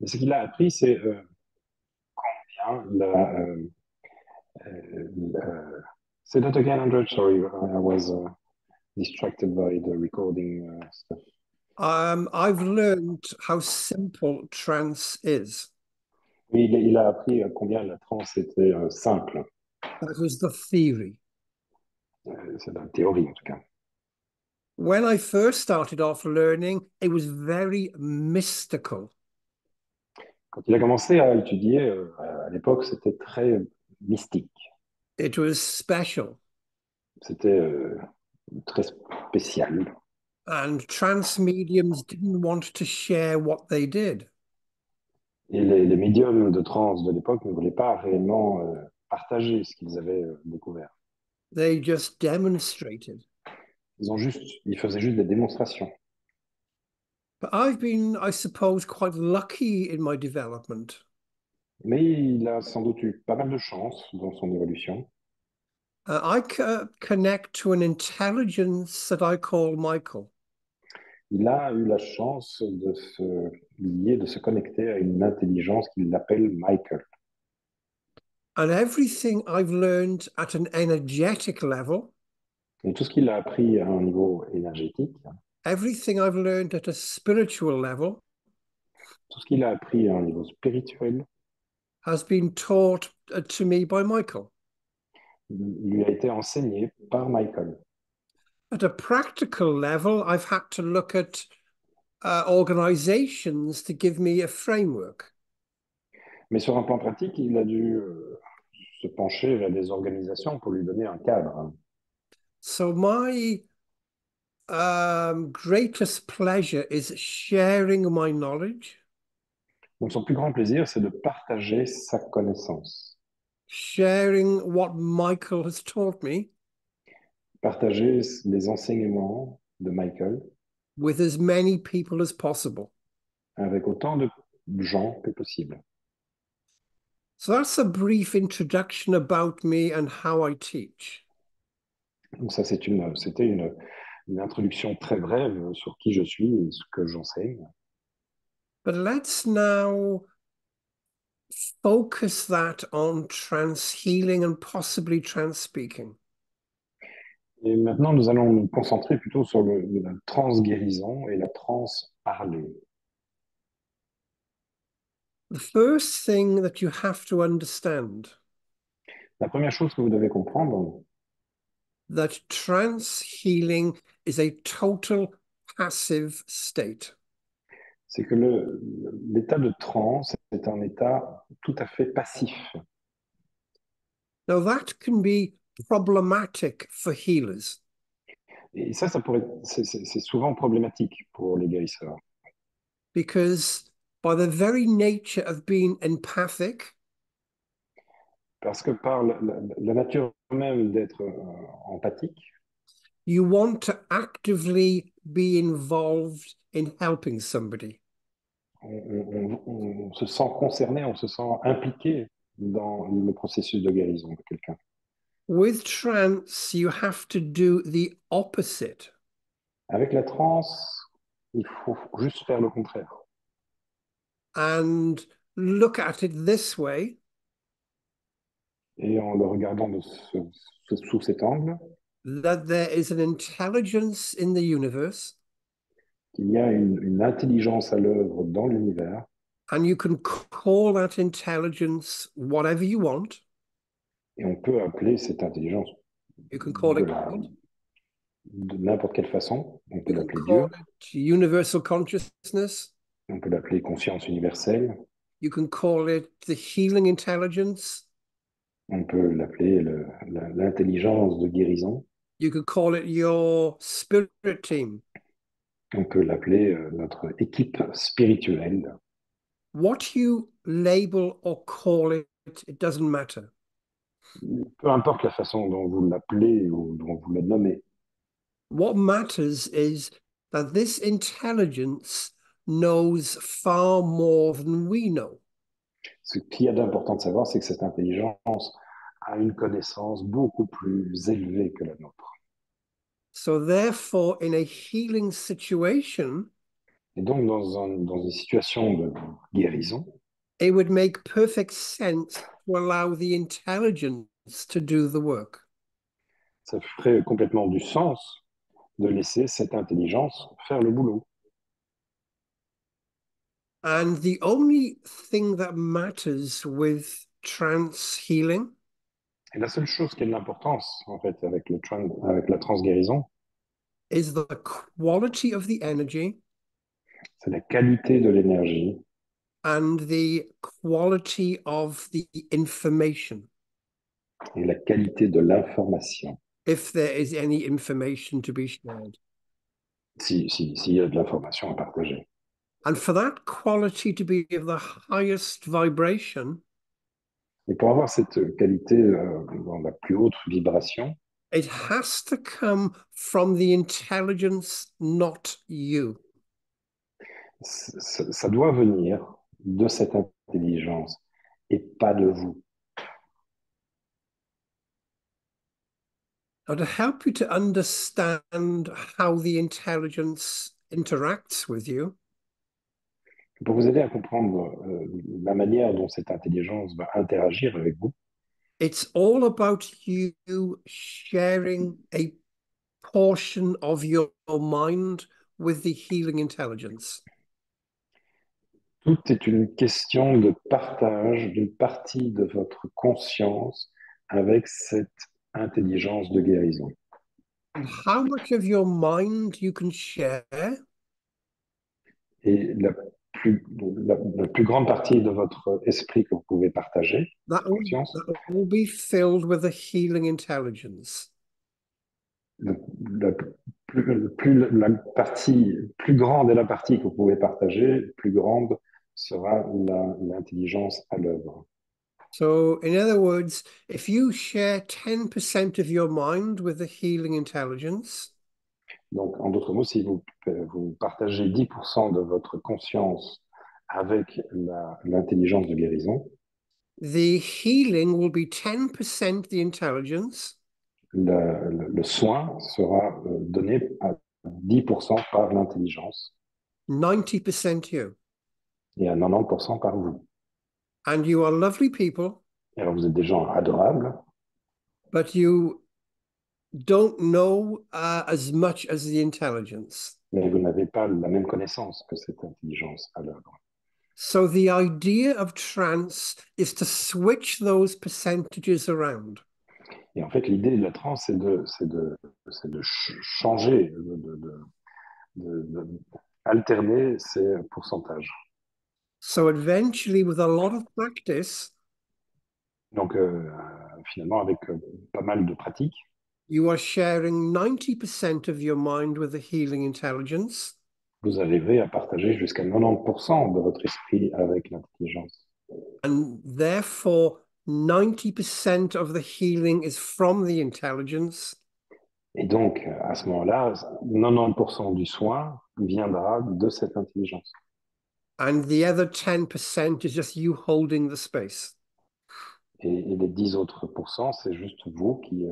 Et ce qu'il a appris, c'est bien say that again, Andrew. Sorry, I was distracted by the recording stuff. I've learned how simple trance is. Oui, il a appris combien la transe était simple. That was the theory. C'est la théorie, en tout cas. When I first started off learning, it was very mystical. Quand il a commencé à étudier, à l'époque, c'était très mystique. It was special. C'était très spécial. And trance mediums didn't want to share what they did. Et les médiums de transe de l'époque ne voulaient pas réellement partager ce qu'ils avaient découvert. They just demonstrated. Ils faisaient juste des démonstrations. But I've been, I suppose, quite lucky in my development. Mais il a sans doute eu pas mal de chance dans son évolution. Connect to an intelligence that I call Michael. Il a eu la chance de se lier, de se connecter à une intelligence qu'il appelle Michael. And everything I've learned at an energetic level, Et tout ce qu'il a appris à un niveau énergétique, everything I've learned at a spiritual level, tout ce qu'il a appris à un niveau spirituel, has been taught to me by Michael. lui a été enseigné par Michael. At a practical level, I've had to look at organizations to give me a framework. Mais sur un plan pratique, il a dû se pencher vers des organisations pour lui donner un cadre. So my greatest pleasure is sharing my knowledge, Donc son plus grand plaisir, c'est de partager sa connaissance, sharing what Michael has taught me partager les enseignements de Michael with as many people as possible. avec autant de gens que possible. So that's a brief introduction about me and how I teach. Donc ça, c'était une introduction très brève sur qui je suis et ce que j'enseigne. But let's now focus that on trance healing and possibly trance speaking. Et maintenant, nous allons nous concentrer plutôt sur la trans-guérison et la trans-parler. The first thing that you have to understand La première chose que vous devez comprendre, that trance healing is a total passive state. c'est que l'état de transe est un état tout à fait passif. Now that can be problematic for healers Et ça c'est souvent problématique pour les guérisseurs. because by the very nature of being empathic, Parce que par la nature même d'être empathique, you want to actively be involved in helping somebody. on se sent concerné, on se sent impliqué dans le processus de guérison de quelqu'un. With trance, you have to do the opposite. Avec la transe, il faut juste faire le contraire. And look at it this way, Et en le regardant sous cet angle, that there is an intelligence in the universe, qu'il y a une intelligence à l'œuvre dans l'univers, and you can call that intelligence whatever you want. et on peut appeler cette intelligence You can call de, it la, God. de n'importe quelle façon. On peut You can l'appeler call Dieu, it universal consciousness. on peut l'appeler conscience universelle, You can call it the healing intelligence. on peut l'appeler l'intelligence de guérison, You could call it your spirit team. on peut l'appeler notre équipe spirituelle. What you label or call it, it doesn't matter. Peu importe la façon dont vous l'appelez ou dont vous la nommez, What matters is that this intelligence knows far more than we know. ce qu'il y a d'important de savoir, c'est que cette intelligence a une connaissance beaucoup plus élevée que la nôtre. So therefore, in a healing situation, Et donc, dans une situation de guérison, it would make perfect sense to allow the intelligence to do the work. ça ferait complètement du sens de laisser cette intelligence faire le boulot. And the only thing that matters with trance healing Et la seule chose qui a de l'importance, en fait, avec la transguérison, is the quality of the energy c'est la qualité de l'énergie and the quality of the information, et la qualité de l'information. if there is any information to be shared. S'il y a de l'information à partager. And for that quality to be of the highest vibration, Et pour avoir cette qualité dans la plus haute vibration, it has to come from the intelligence, not you. ça doit venir de cette intelligence et pas de vous. Now, to help you to understand how the intelligence interacts with you, Pour vous aider à comprendre la manière dont cette intelligence va interagir avec vous, it's all about you sharing a portion of your mind with the healing intelligence. tout est une question de partage d'une partie de votre conscience avec cette intelligence de guérison. And how much of your mind you can share, Et la plus grande partie de votre esprit que vous pouvez partager, conscience, that will be filled with the healing intelligence. le- la, la partie plus grande est la partie que vous pouvez partager, plus grande sera l'intelligence à l'œuvre. So, in other words, if you share 10% of your mind with the healing intelligence, Donc, en d'autres mots, si vous partagez 10% de votre conscience avec l'intelligence de guérison, the healing will be 10% the intelligence le soin sera donné à 10% par l'intelligence 90% you. et à 90% par vous. And you are lovely people, Et alors, vous êtes des gens adorables, but you don't know as much as the intelligence. mais vous n'avez pas la même connaissance que cette intelligence à l'œuvre. So the idea of trance is to switch those percentages around. Et en fait, l'idée de la transe, c'est de changer, alterner ces pourcentages. So eventually, with a lot of practice, Donc, finalement, avec pas mal de pratiques, you are sharing 90% of your mind with the healing intelligence. vous arriverez à partager jusqu'à 90% de votre esprit avec l'intelligence. And therefore, 90% of the healing is from the intelligence. Et donc, à ce moment-là, 90% du soin viendra de cette intelligence. And the other 10% is just you holding the space. Et les 10 autres pourcents, c'est juste vous qui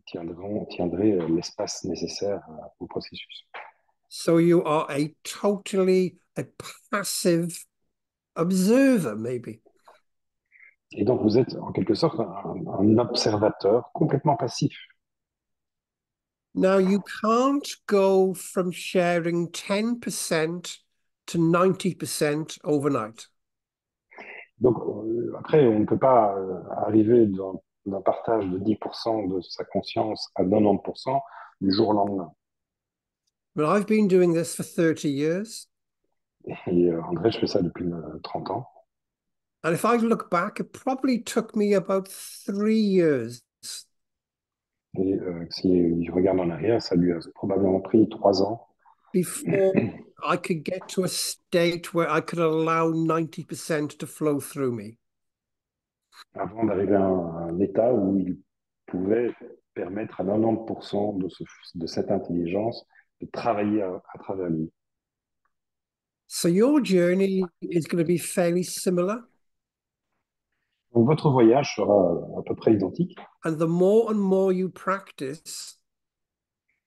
tiendrez l'espace nécessaire au processus. So you are a passive observer, maybe. Et donc, vous êtes en quelque sorte un observateur complètement passif. Now, you can't go from sharing 10% to 90% overnight. Donc, après, on ne peut pas arriver d'un partage de 10% de sa conscience à 90% du jour au lendemain. But I've been doing this for 30 years. Et André, je fais ça depuis 30 ans. And if I look back, it probably took me about 3 years Et si je regarde en arrière, ça lui a probablement pris 3 ans before I could get to a state where I could allow 90% to flow through me. avant d'arriver à un état où il pouvait permettre à 90% de cette intelligence de travailler à travers lui. So your journey is going to be fairly similar. Donc, votre voyage sera à peu près identique. And the more and more you practice,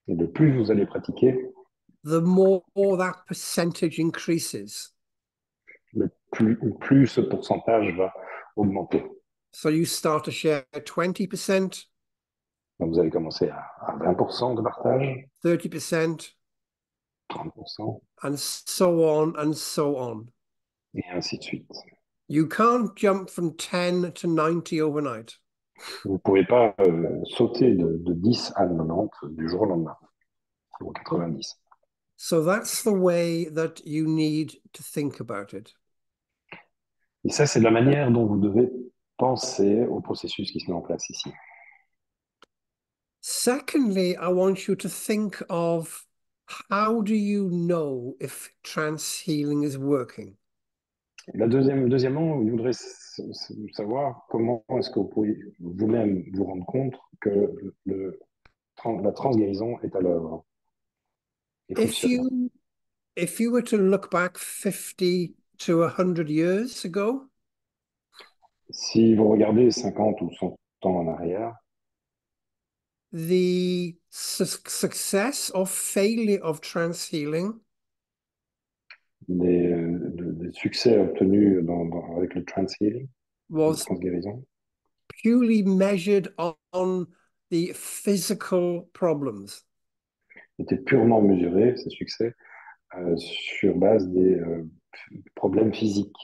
Et le plus vous allez pratiquer, the more that percentage increases. Mais plus ce pourcentage va augmenter. So you start to share 20%, Donc vous allez commencer à 20% de partage, 30%, 30%, and so on and so on. et ainsi de suite. You can't jump from 10 to 90 overnight. Vous ne pouvez pas sauter de 10 à 90 du jour au lendemain, ou 90. So that's the way that you need to think about it. Et ça, c'est la manière dont vous devez penser au processus qui se met en place ici. Secondly, I want you to think of how do you know if trance healing is working? Deuxièmement, je voudrais savoir comment est-ce que vous pouvez vous-même vous rendre compte que la transguérison est à l'œuvre et If fonctionne. you were to look back 50 to 100 years ago, Si vous regardez 50 ou 100 ans en arrière, the success or failure of trance healing des succès obtenus avec le trance healing, la was transguérison, purely measured on the physical problems. étaient purement mesurés, ces succès, sur base des problèmes physiques.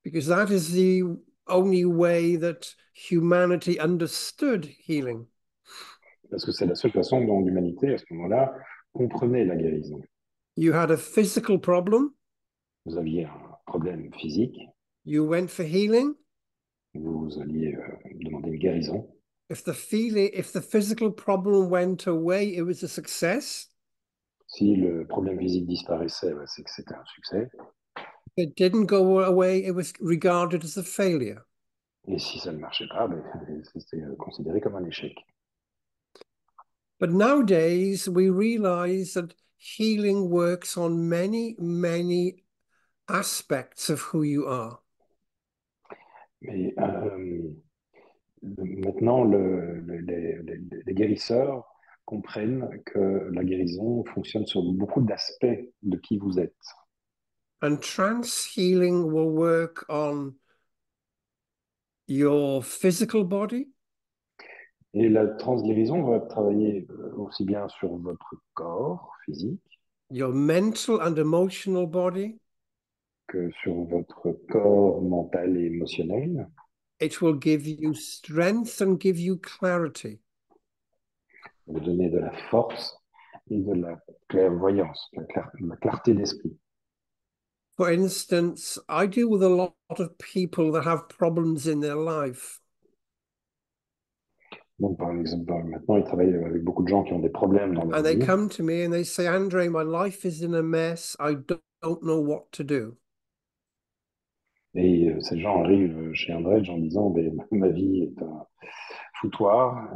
Because that is the only way that humanity understood healing. Parce que c'est la seule façon dont l'humanité, à ce moment-là, comprenait la guérison. You had a physical problem, Vous aviez un problème physique, you went for healing. vous alliez demander une guérison. If the physical problem went away, it was a success. Si le problème physique disparaissait, bah, c'est que c'était un succès. If it didn't go away, it was regarded as a failure. Et si ça ne marchait pas, bah, c'était considéré comme un échec. But nowadays, we realize that healing works on many, many aspects of who you are. Mais maintenant, les guérisseurs comprennent que la guérison fonctionne sur beaucoup d'aspects de qui vous êtes. And trance healing will work on your physical body, Et la transguérison va travailler aussi bien sur votre corps physique your mental and emotional body. que sur votre corps mental et émotionnel. It will give you strength and give you clarity. Vous donner de la force et de la clairvoyance, la clarté d'esprit. For instance, I deal with a lot of people that have problems in their life. Donc, par exemple, maintenant, il travaille avec beaucoup de gens qui ont des problèmes dans leur And they vie. come to me and they say, Andre, my life is in a mess. I don't know what to do. Et ces gens arrivent chez André en disant, ben, ma vie est un foutoir,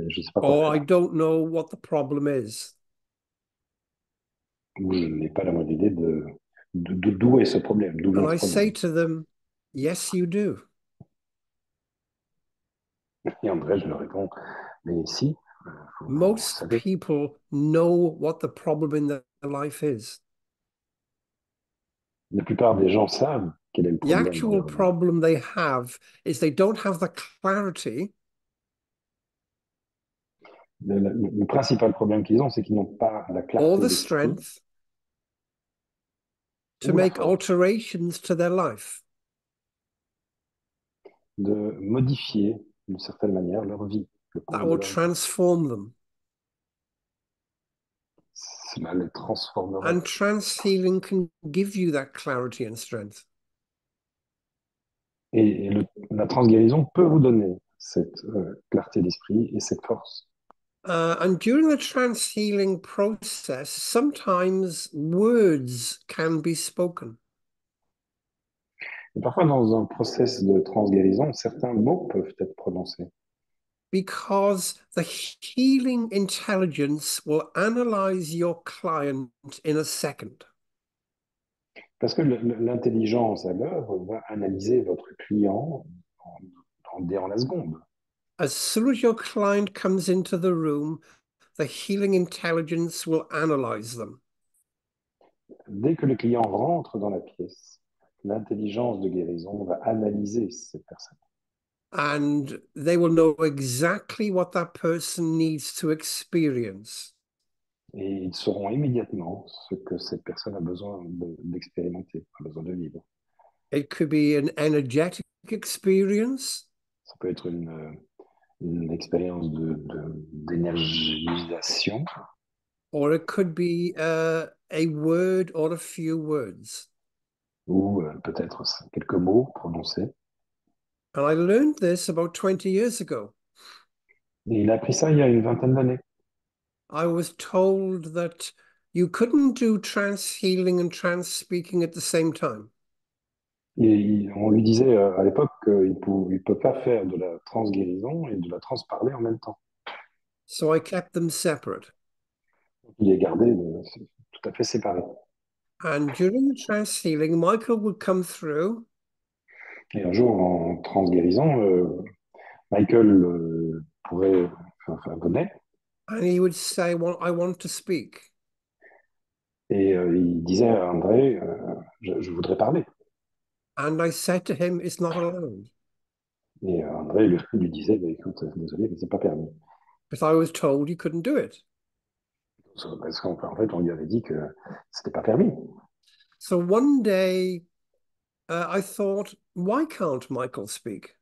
je ne sais pas quoi Or I faire. don't know what the problem is. Ou je n'ai pas la moindre idée d'où est ce problème, d'où And vient ce I say problème. to them, yes, you do. Et André, je leur réponds, mais si, vous Most savez, people know what the problem in their life is. la plupart des gens savent quel est le The problème dans actual leur vie. problem they have is they don't have the clarity Le principal problème qu'ils ont, c'est qu'ils n'ont pas la or clarté the d'esprit strength to ou la make force alterations to their life. de modifier d'une certaine manière leur vie, le That cours de will leur vie. transform them. Cela les transformerait. And trance healing can give you that clarity and strength. Et la transguérison peut vous donner cette clarté d'esprit et cette force. And during the trance healing process, sometimes words can be spoken. Et parfois, dans un process de transguérison, certains mots peuvent être prononcés. Because the healing intelligence will analyze your client in a second. Parce que l'intelligence à l'œuvre va analyser votre client en la seconde. As soon as your client comes into the room, the healing intelligence will analyze them. Dès que le client rentre dans la pièce, l'intelligence de guérison va analyser cette personne. And they will know exactly what that person needs to experience. Et ils sauront immédiatement ce que cette personne a besoin d'expérimenter, a besoin de vivre. It could be an energetic experience. Ça peut être une expérience d'énergisation, Or it could be a word or a few words. ou peut-être quelques mots prononcés. And I learned this about 20 years ago. Et il a appris ça il y a une vingtaine d'années. I was told that you couldn't do trance healing and trance speaking at the same time. Et on lui disait à l'époque qu'il ne peut pas faire de la trans-guérison et de la trans-parler en même temps. So I kept them separate. Il est gardé tout à fait séparé. And during the trance healing, Michael would come through Et un jour, en trans-guérison, Michael venait and he would say, well, I want to speak. et il disait à André, je voudrais parler. And I said to him, it's not allowed. Et André lui disait, bah, écoute, désolé, mais c'est pas permis. Because I was told you couldn't do it. Parce qu'en fait, on lui avait dit que c'était pas permis. So one day I thought, why can't Michael speak?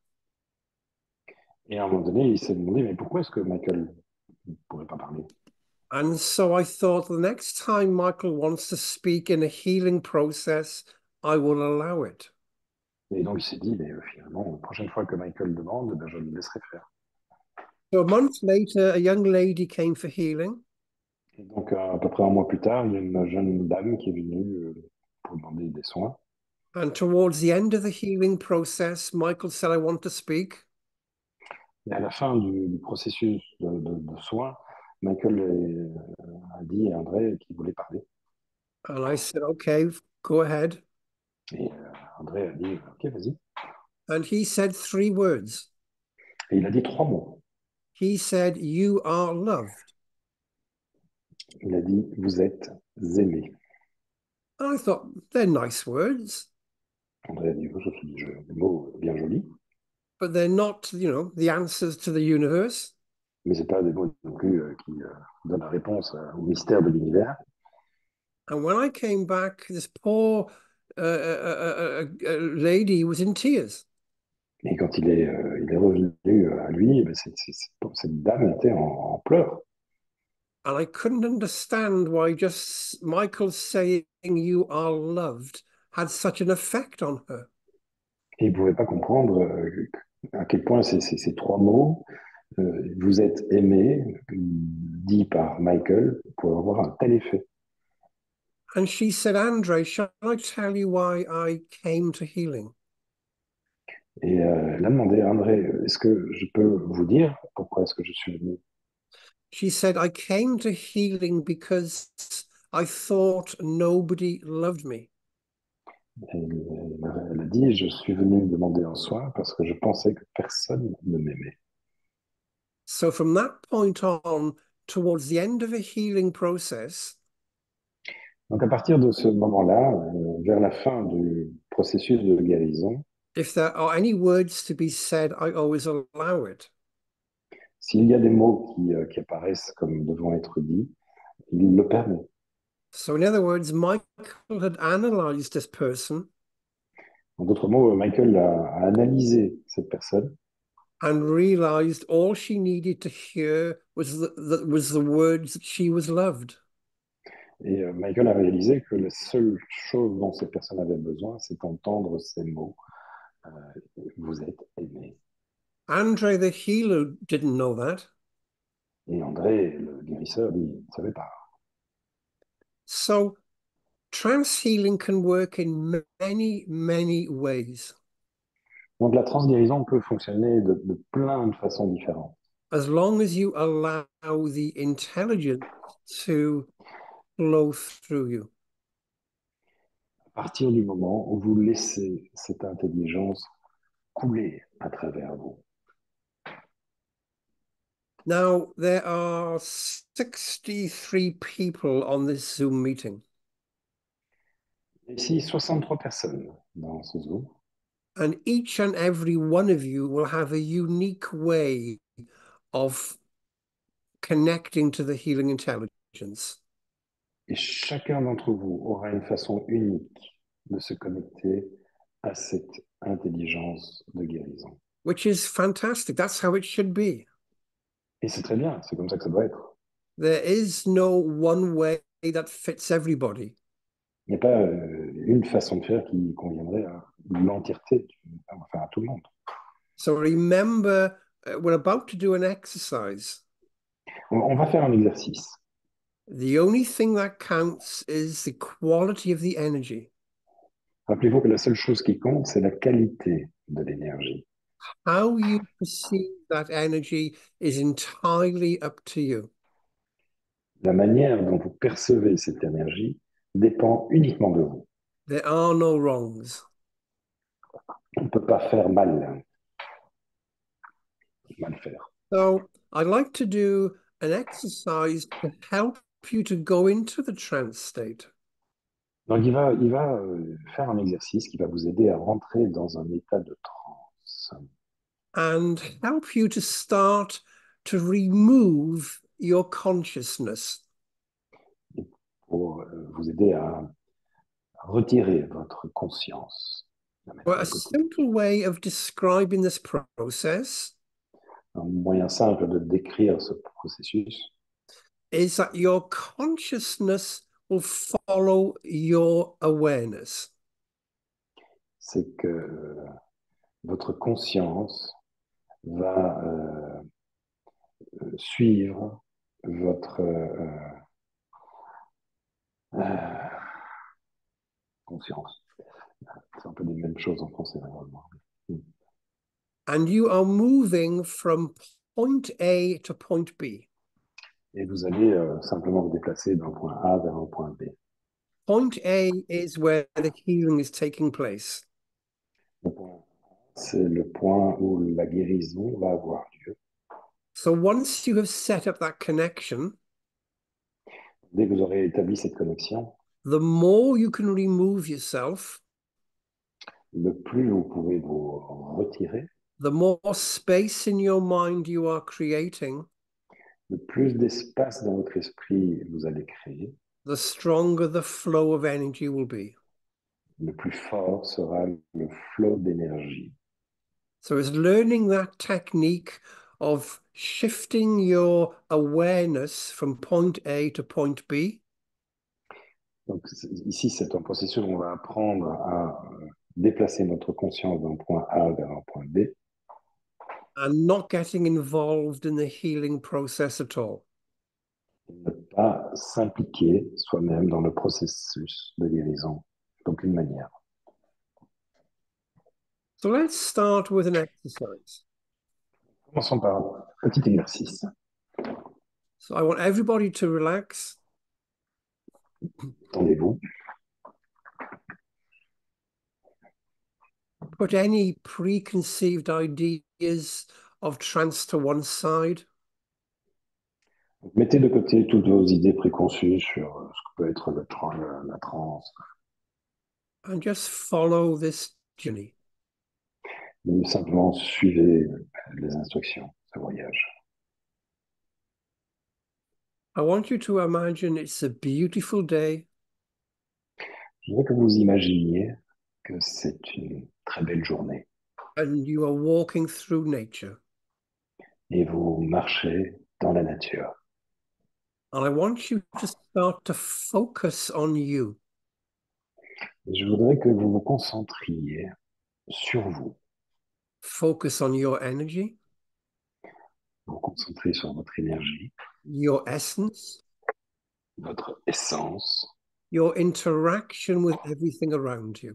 Et à un moment donné, il s'est demandé, mais pourquoi est-ce que Michael ne pourrait pas parler? And so I thought the next time Michael wants to speak in a healing process, I will allow it. Et donc, il s'est dit, mais finalement, la prochaine fois que Michael demande, ben, je le laisserai faire. So a month later, a young lady came for healing. Et donc, à peu près un mois plus tard, il y a une jeune dame qui est venue pour demander des soins. And towards the end of the healing process, Michael said, I want to speak. Et à la fin du processus de soins, Michael a dit à André qu'il voulait parler. And I said, okay, go ahead. Et André a dit, ok, vas-y. And he said three words. Et il a dit trois mots. He said, you are loved. Il a dit, vous êtes aimé. And I thought, they're nice words, André a dit, oh, ce sont des mots bien jolis, but they're not, the answers to the universe. mais c'est pas des mots non plus qui donnent la réponse au mystère de l'univers. And when I came back, this poor lady was in tears. Et quand il est revenu à lui, eh ben, cette dame était en pleurs. And I couldn't understand why just Michael saying you are loved had such an effect on her. Et il ne pouvait pas comprendre à quel point ces trois mots, vous êtes aimé, dit par Michael, pour avoir un tel effet. And she said, Andre, shall I tell you why I came to healing? Et elle a demandé à André, est-ce que je peux vous dire pourquoi est-ce que je suis venu? She said, I came to healing because I thought nobody loved me. Elle a dit, je suis venu demander un soin parce que je pensais que personne ne m'aimait. So from that point on, towards the end of a healing process, Donc à partir de ce moment-là, vers la fin du processus de guérison, if there are any words to be said, I always allow it. s'il y a des mots qui apparaissent comme devant être dits, il le permet. So in other words, Michael had analyzed this person En d'autres mots, Michael a analysé cette personne and realized all she needed to hear was the words that she was loved. et Michael a réalisé que la seule chose dont cette personne avait besoin, c'est d'entendre ces mots. Euh, vous êtes aimé. Andre the healer didn't know that. Et André, le guérisseur, lui, il ne savait pas. So trance healing can work in many, many ways. Donc la transguérison peut fonctionner de plein de façons différentes. As long as you allow the intelligence to flow through you. À partir du moment où vous laissez cette intelligence couler à travers vous. Now, there are 63 people on this Zoom meeting. Ici, 63 personnes dans ce Zoom. And each and every one of you will have a unique way of connecting to the healing intelligence. Et chacun d'entre vous aura une façon unique de se connecter à cette intelligence de guérison. Which is fantastic. That's how it should be. Et c'est très bien, c'est comme ça que ça doit être. There is no one way that fits everybody. Il n'y a pas une façon de faire qui conviendrait à l'entièreté, enfin à tout le monde. So remember, we're about to do an exercise. On va faire un exercice. The only thing that counts is the quality of the energy. Rappelez-vous que la seule chose qui compte, c'est la qualité de l'énergie. How you perceive that energy is entirely up to you. La manière dont vous percevez cette énergie dépend uniquement de vous. There are no wrongs. On ne peut pas faire mal faire. So I'd like to do an exercise to help you to go into the trance state. Donc il va faire un exercice qui va vous aider à rentrer dans un état de transe And help you to start to remove your consciousness. pour vous aider à retirer votre conscience, la mettre Well, a de côté. simple way of describing this process Un moyen simple de décrire ce processus, is that your consciousness will follow your awareness. c'est que votre conscience va suivre votre euh, conscience. C'est un peu les mêmes choses en français, normalement. And you are moving from point A to point B. Et vous allez simplement vous déplacer d'un point A vers un point B. Point A is where the healing is taking place. Le point A, c'est le point où la guérison va avoir lieu. So once you have set up that connection, Dès que vous aurez établi cette connexion, the more you can remove yourself, le plus vous pouvez vous retirer, the more space in your mind you are creating, le plus d'espace dans votre esprit vous allez créer, the stronger the flow of energy will be. le plus fort sera le flot d'énergie. So it's learning that technique of shifting your awareness from point A to point B. Donc ici, c'est un processus où on va apprendre à déplacer notre conscience d'un point A vers un point B And not getting involved in the healing process at all. et ne pas s'impliquer soi-même dans le processus de guérison d'aucune manière. So let's start with an exercise. Commençons par un petit exercice. So I want everybody to relax. Attendez-vous. Put any preconceived ideas of trance to one side. Mettez de côté toutes vos idées préconçues sur ce que peut être la transe. And just follow this journey. Mais simplement suivez les instructions, ce voyage. I want you to imagine it's a beautiful day. Je voudrais que vous imaginiez que c'est une très belle journée And you are walking through nature. et vous marchez dans la nature. And I want you to start to focus on you. Je voudrais que vous vous concentriez sur vous, Focus on your energy, vous concentrez sur votre énergie, your essence, votre essence your interaction with everything around you.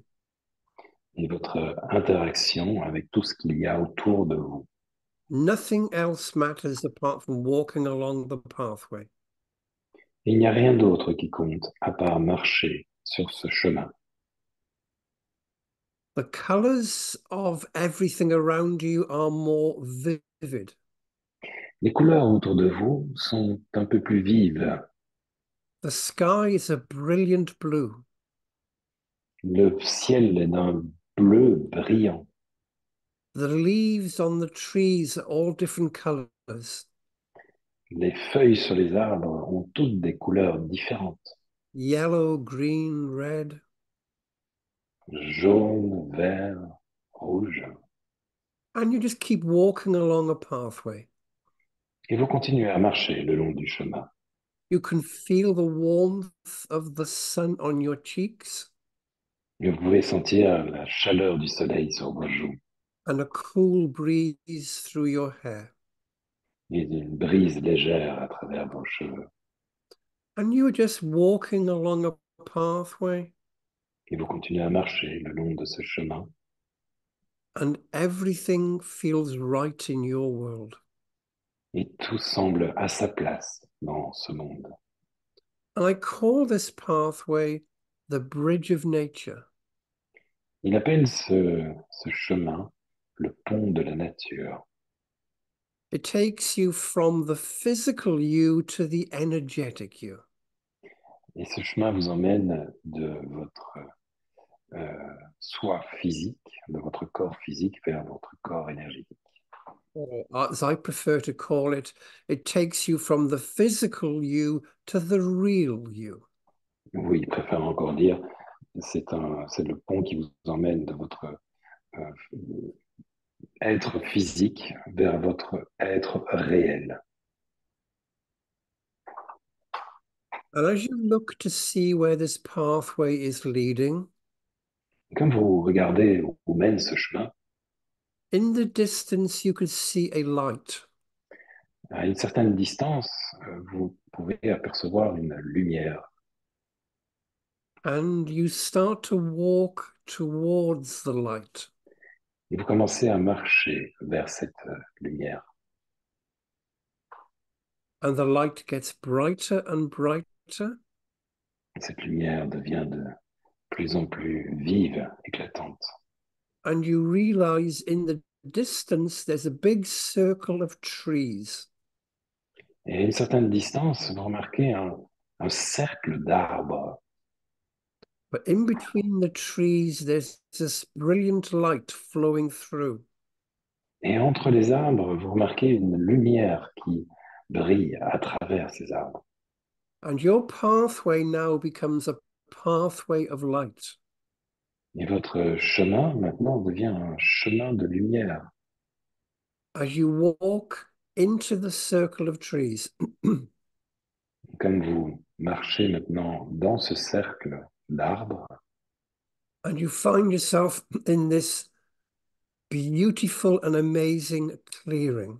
et votre interaction avec tout ce qu'il y a autour de vous. Nothing else matters apart from walking along the pathway. Et il n'y a rien d'autre qui compte à part marcher sur ce chemin. The colors of everything around you are more vivid. Les couleurs autour de vous sont un peu plus vives. The sky is a brilliant blue. Le ciel est d'un bleu brillant. The leaves on the trees are all different colors. Les feuilles sur les arbres ont toutes des couleurs différentes. Yellow, green, red. Jaune, vert, rouge. And you just keep walking along a pathway. Et vous continuez à marcher le long du chemin. You can feel the warmth of the sun on your cheeks Et vous pouvez sentir la chaleur du soleil sur vos joues and a cool breeze through your hair. et une brise légère à travers vos cheveux. And you're just walking along a pathway, Et vous continuez à marcher le long de ce chemin. and everything feels right in your world. Et tout semble à sa place dans ce monde. And I call this pathway the bridge of nature. Il appelle ce chemin le pont de la nature. It takes you from the physical you to the energetic you. Et ce chemin vous emmène de votre soi physique, de votre corps physique vers votre corps énergétique. Or, as I prefer to call it, it takes you from the physical you to the real you. Oui, il préfère encore dire, c'est le pont qui vous emmène de votre être physique vers votre être réel. And as you look to see where this pathway is leading, Comme vous regardez où mène ce chemin, in the distance you could see a light. à une certaine distance, vous pouvez apercevoir une lumière. And you start to walk towards the light. Et vous commencez à marcher vers cette lumière. And the light gets brighter and brighter. Cette lumière devient de plus en plus vive, éclatante. And you realize in the distance there's a big circle of trees. Et à une certaine distance, vous remarquez un cercle d'arbres. But in between the trees, there's this brilliant light flowing through. Et entre les arbres, vous remarquez une lumière qui brille à travers ces arbres. And your pathway now becomes a pathway of light. Et votre chemin, maintenant, devient un chemin de lumière. As you walk into the circle of trees, Comme vous marchez maintenant dans ce cercle d'arbres, and you find yourself in this beautiful and amazing clearing.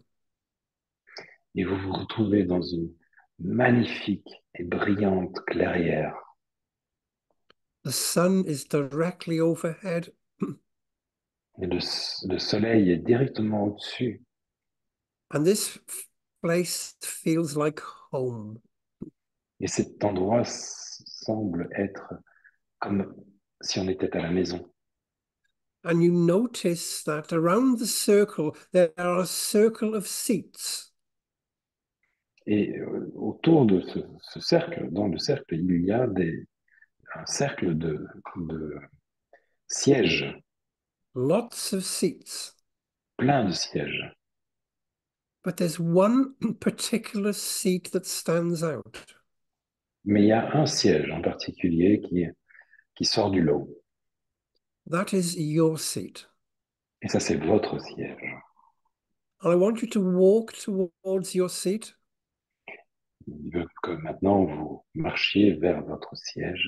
et vous vous retrouvez dans une magnifique et brillante clairière. The sun is directly overhead, Et le soleil est directement au-dessus. and this place feels like home. Et cet endroit semble être comme si on était à la maison. And you notice that around the circle, there are a circle of seats. Et autour de ce cercle, dans le cercle, il y a un cercle de sièges, Lots of seats. plein de sièges. But there's one particular seat that stands out. Mais il y a un siège en particulier qui sort du lot. That is your seat. Et ça, c'est votre siège. And I want you to walk towards your seat Il veut que maintenant vous marchiez vers votre siège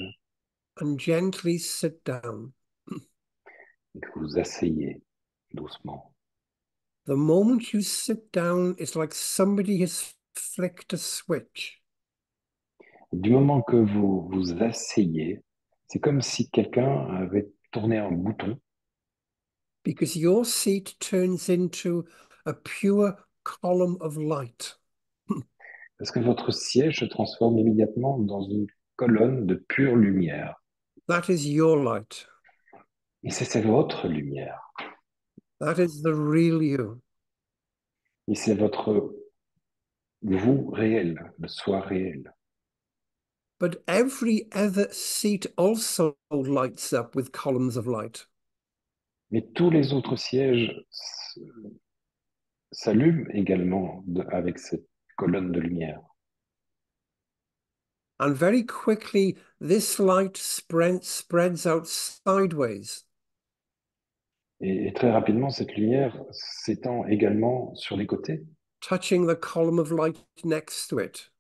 and gently sit down. et que vous asseyez doucement. The moment you sit down, it's like somebody has flicked a switch. Du moment que vous vous asseyez, c'est comme si quelqu'un avait tourné un bouton Because your seat turns into a pure column of light. parce que votre siège se transforme immédiatement dans une colonne de pure lumière. That is your light. Et c'est votre lumière. That is the real you. Et c'est votre vous réel, le soi réel. but every other seat also lights up with columns of light. Mais tous les autres sièges s'allument également avec cette colonne de lumière. And very quickly, this light spreads out sideways. Et très rapidement, cette lumière s'étend également sur les côtés, touching the column of light next to it,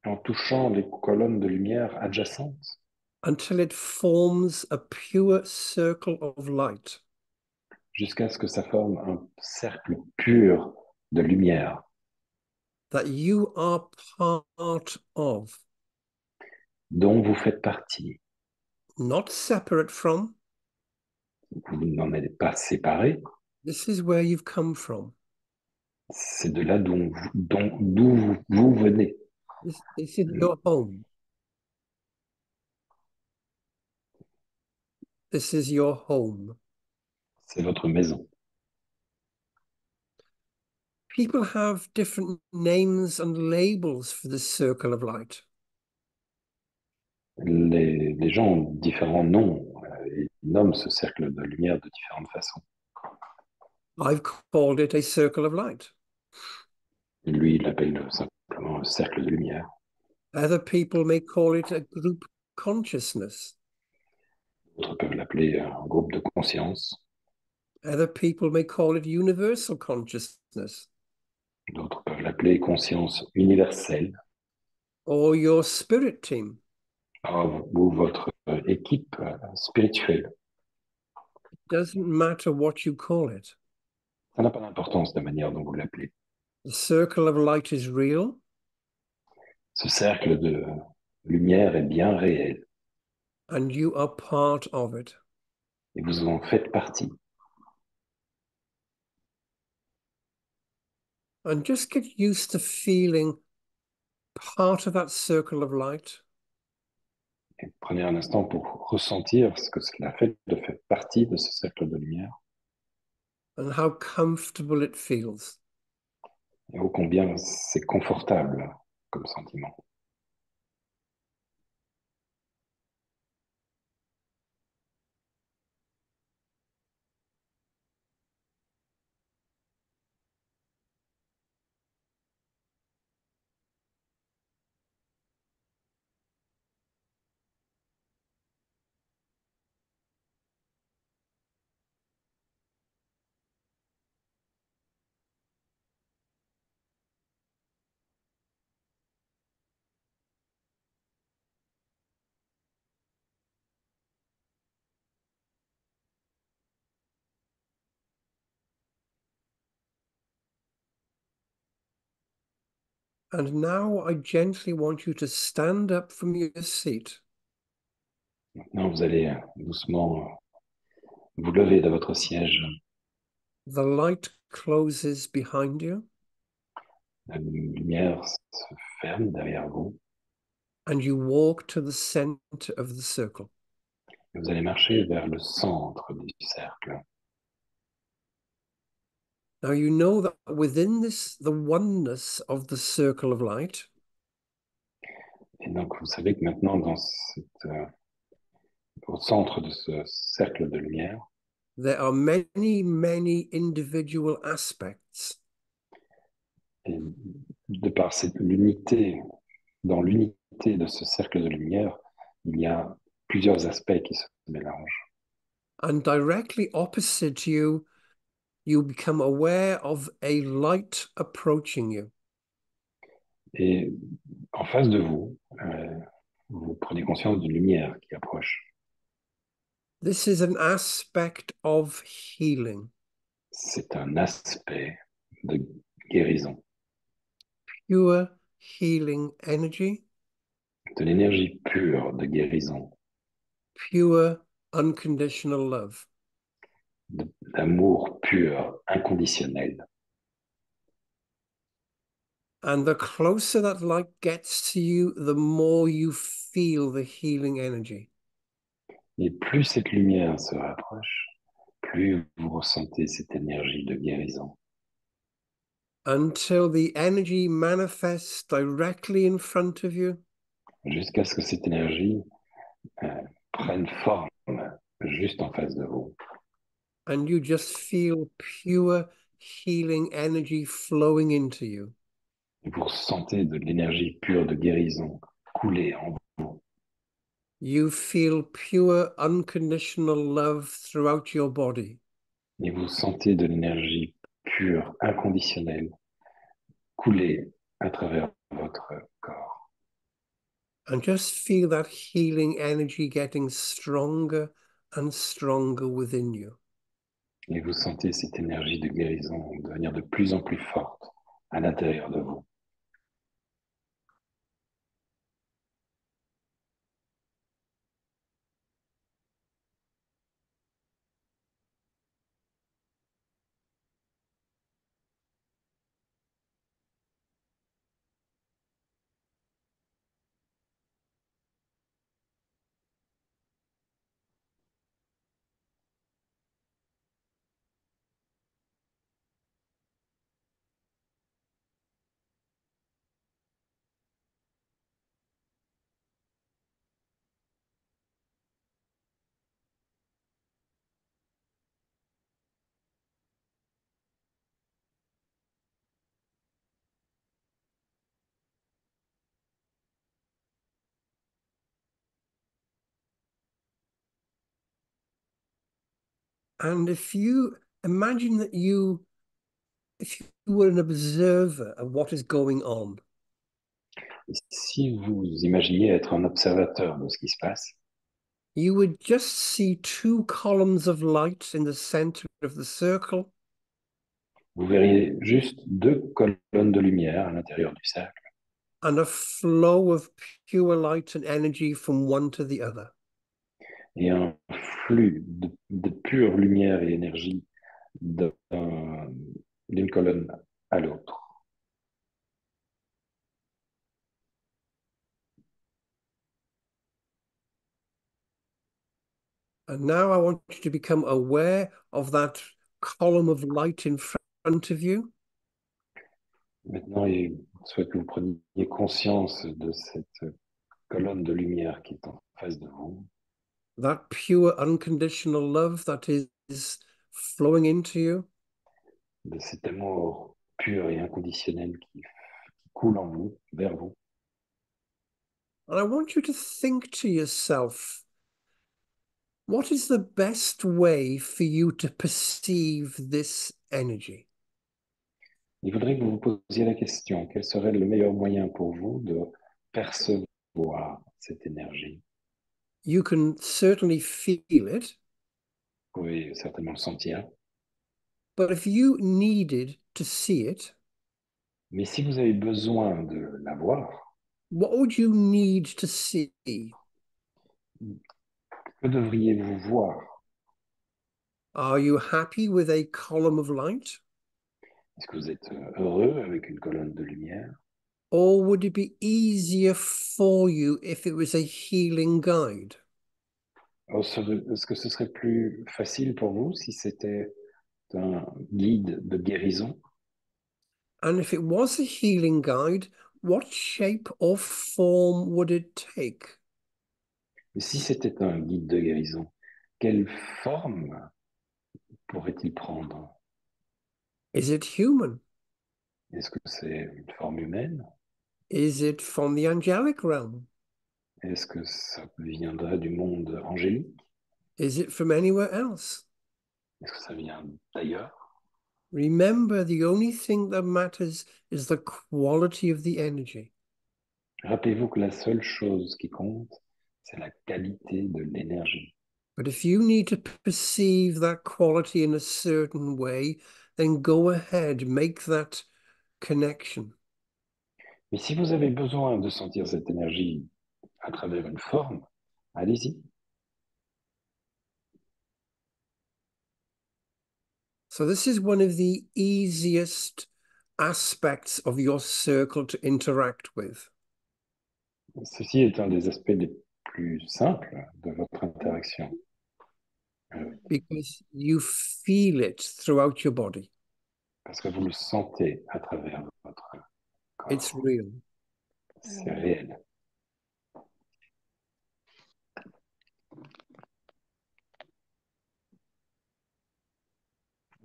en touchant les colonnes de lumière adjacentes, until it forms a pure circle of light. jusqu'à ce que ça forme un cercle pur de lumière That you are part of, dont vous faites partie. not separate from. Vous n'en êtes pas séparés. This is where you've come from. C'est de là d'où vous venez. This is your home. This is your home. C'est votre maison. People have different names and labels for this circle of light. Les gens ont différents noms et nomment ce cercle de lumière de différentes façons. I've called it a circle of light. Lui, il l'appelle simplement un cercle de lumière. Other people may call it a group consciousness. D'autres peuvent l'appeler un groupe de conscience. Other people may call it universal consciousness. D'autres peuvent l'appeler conscience universelle. Or your spirit team. Ou votre équipe spirituelle. It doesn't matter what you call it. Ça n'a pas d'importance de la manière dont vous l'appelez. The circle of light is real. Ce cercle de lumière est bien réel. And you are part of it. Et vous en faites partie. And just get used to feeling part of that circle of light. Et prenez un instant pour ressentir ce que cela fait de faire partie de ce cercle de lumière. And how comfortable it feels. Et ô combien c'est confortable comme sentiment. And now I gently want you to stand up from your seat. Maintenant, vous allez doucement vous lever de votre siège. The light closes behind you. La lumière se ferme derrière vous. And you walk to the center of the circle. Et vous allez marcher vers le centre du cercle. Now you know that within this, the oneness of the circle of light, Et donc, vous savez que maintenant, au centre de ce cercle de lumière, there are many, many individual aspects. et de par l'unité, dans l'unité de ce cercle de lumière, il y a plusieurs aspects qui se mélangent. And directly opposite you, you become aware of a light approaching you. Et en face de vous, vous prenez conscience d'une lumière qui approche. This is an aspect of healing. C'est un aspect de guérison, Pure healing energy, de l'énergie pure de guérison, pure unconditional love. d'amour pur, inconditionnel. And the closer that light gets to you, the more you feel the healing energy. Et plus cette lumière se rapproche, plus vous ressentez cette énergie de guérison. Until the energy manifests directly in front of you. jusqu'à ce que cette énergie prenne forme juste en face de vous. And you just feel pure healing energy flowing into you. Et vous ressentez de l'énergie pure de guérison couler en vous. You feel pure unconditional love throughout your body. Et vous sentez de l'énergie pure, inconditionnelle, couler à travers votre corps. And just feel that healing energy getting stronger and stronger within you. Et vous sentez cette énergie de guérison devenir de plus en plus forte à l'intérieur de vous. And if you imagine that if you were an observer of what is going on, Et si vous imaginez être un observateur de ce qui se passe, you would just see two columns of light in the center of the circle, vous verriez juste deux colonnes de lumière à l'intérieur du cercle and a flow of pure light and energy from one to the other. et un flux de pure lumière et énergie d'une colonne à l'autre. And now I want you to become aware of that column of light in front of you. Maintenant, il souhaite que vous preniez conscience de cette colonne de lumière qui est en face de vous, That pure unconditional love that is flowing into you. de cet amour pur et inconditionnel qui coule en vous, vers vous. And I want you to think to yourself, what is the best way for you to perceive this energy? Il faudrait que vous vous posiez la question, quel serait le meilleur moyen pour vous de percevoir cette énergie? You can certainly feel it, Vous pouvez certainement le sentir, but if you needed to see it, mais si vous avez besoin de la voir, what would you need to see? que devriez-vous voir? Are you happy with a column of light? Est-ce que vous êtes heureux avec une colonne de lumière? Or would it be easier for you if it was a healing guide? Est-ce que ce serait plus facile pour vous si c'était un guide de guérison? And if it was a healing guide, what shape or form would it take? Et si c'était un guide de guérison, quelle forme pourrait-il prendre? Is it human? Est-ce que c'est une forme humaine? Is it from the angelic realm? Est-ce que ça viendrait du monde angélique? Is it from anywhere else? Est-ce que ça vient d'ailleurs? Remember, the only thing that matters is the quality of the energy. Rappelez-vous que la seule chose qui compte, c'est la qualité de l'énergie. But if you need to perceive that quality in a certain way, then go ahead, make that connection. Mais si vous avez besoin de sentir cette énergie à travers une forme, allez-y. So this is one of the easiest aspects of your circle to interact with. Ceci est un des aspects les plus simples de votre interaction. Because you feel it throughout your body. Parce que vous le sentez à travers votre It's corps. real. C'est réel.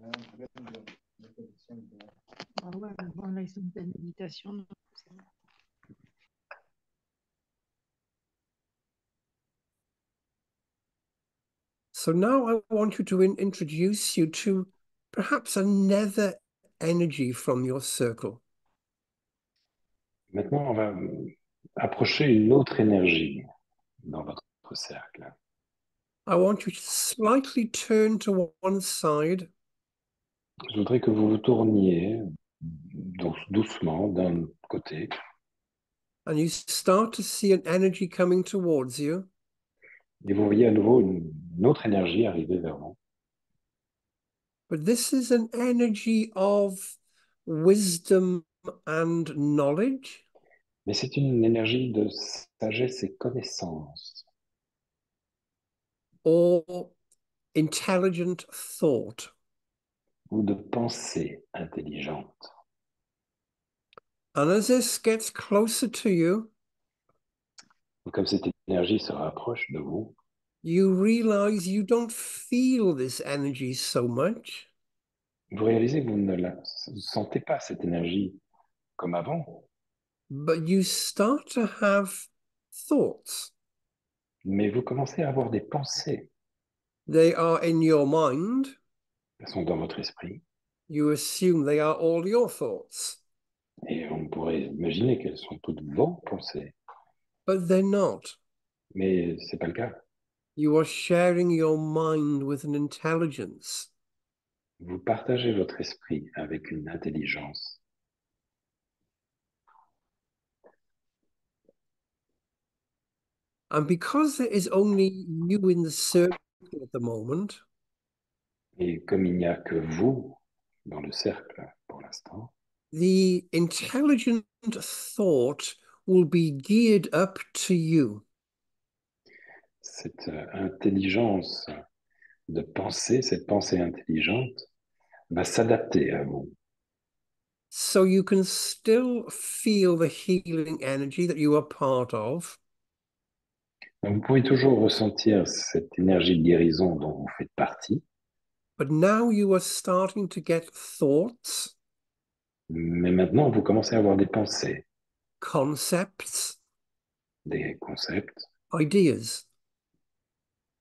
Ah ouais, mais bon, là, ils sont en pleine méditation. Donc c'est bon. So now I want you to introduce you to perhaps another energy from your circle. Maintenant, on va approcher une autre énergie dans votre cercle. I want you to slightly turn to one side Je voudrais que vous vous tourniez doucement d'un côté and you start to see an energy coming towards you. et vous voyez à nouveau une autre énergie arriver vers vous. But this is an energy of wisdom and knowledge, Mais c'est une énergie de sagesse et connaissance or intelligent thought. ou de pensée intelligente. And as this gets closer to you, Comme cette énergie se rapproche de vous, you realize you don't feel this energy so much, vous réalisez que vous ne la sentez pas, cette énergie, comme avant, but you start to have thoughts. mais vous commencez à avoir des pensées. They are in your mind. Elles sont dans votre esprit You assume they are all your thoughts, et on pourrait imaginer qu'elles sont toutes vos pensées, but they're not. mais c'est pas le cas. You are sharing your mind with an intelligence. Vous partagez votre esprit avec une intelligence. And because there is only you in the circle at the moment, Et comme il n'y a que vous dans le cercle pour l'instant, the intelligent thought will be geared up to you. cette intelligence de pensée, cette pensée intelligente, va s'adapter à vous. So you can still feel the healing energy that you are part of, Donc, vous pouvez toujours ressentir cette énergie de guérison dont vous faites partie, but now you are starting to get thoughts, mais maintenant vous commencez à avoir des pensées, concepts, des concepts, ideas.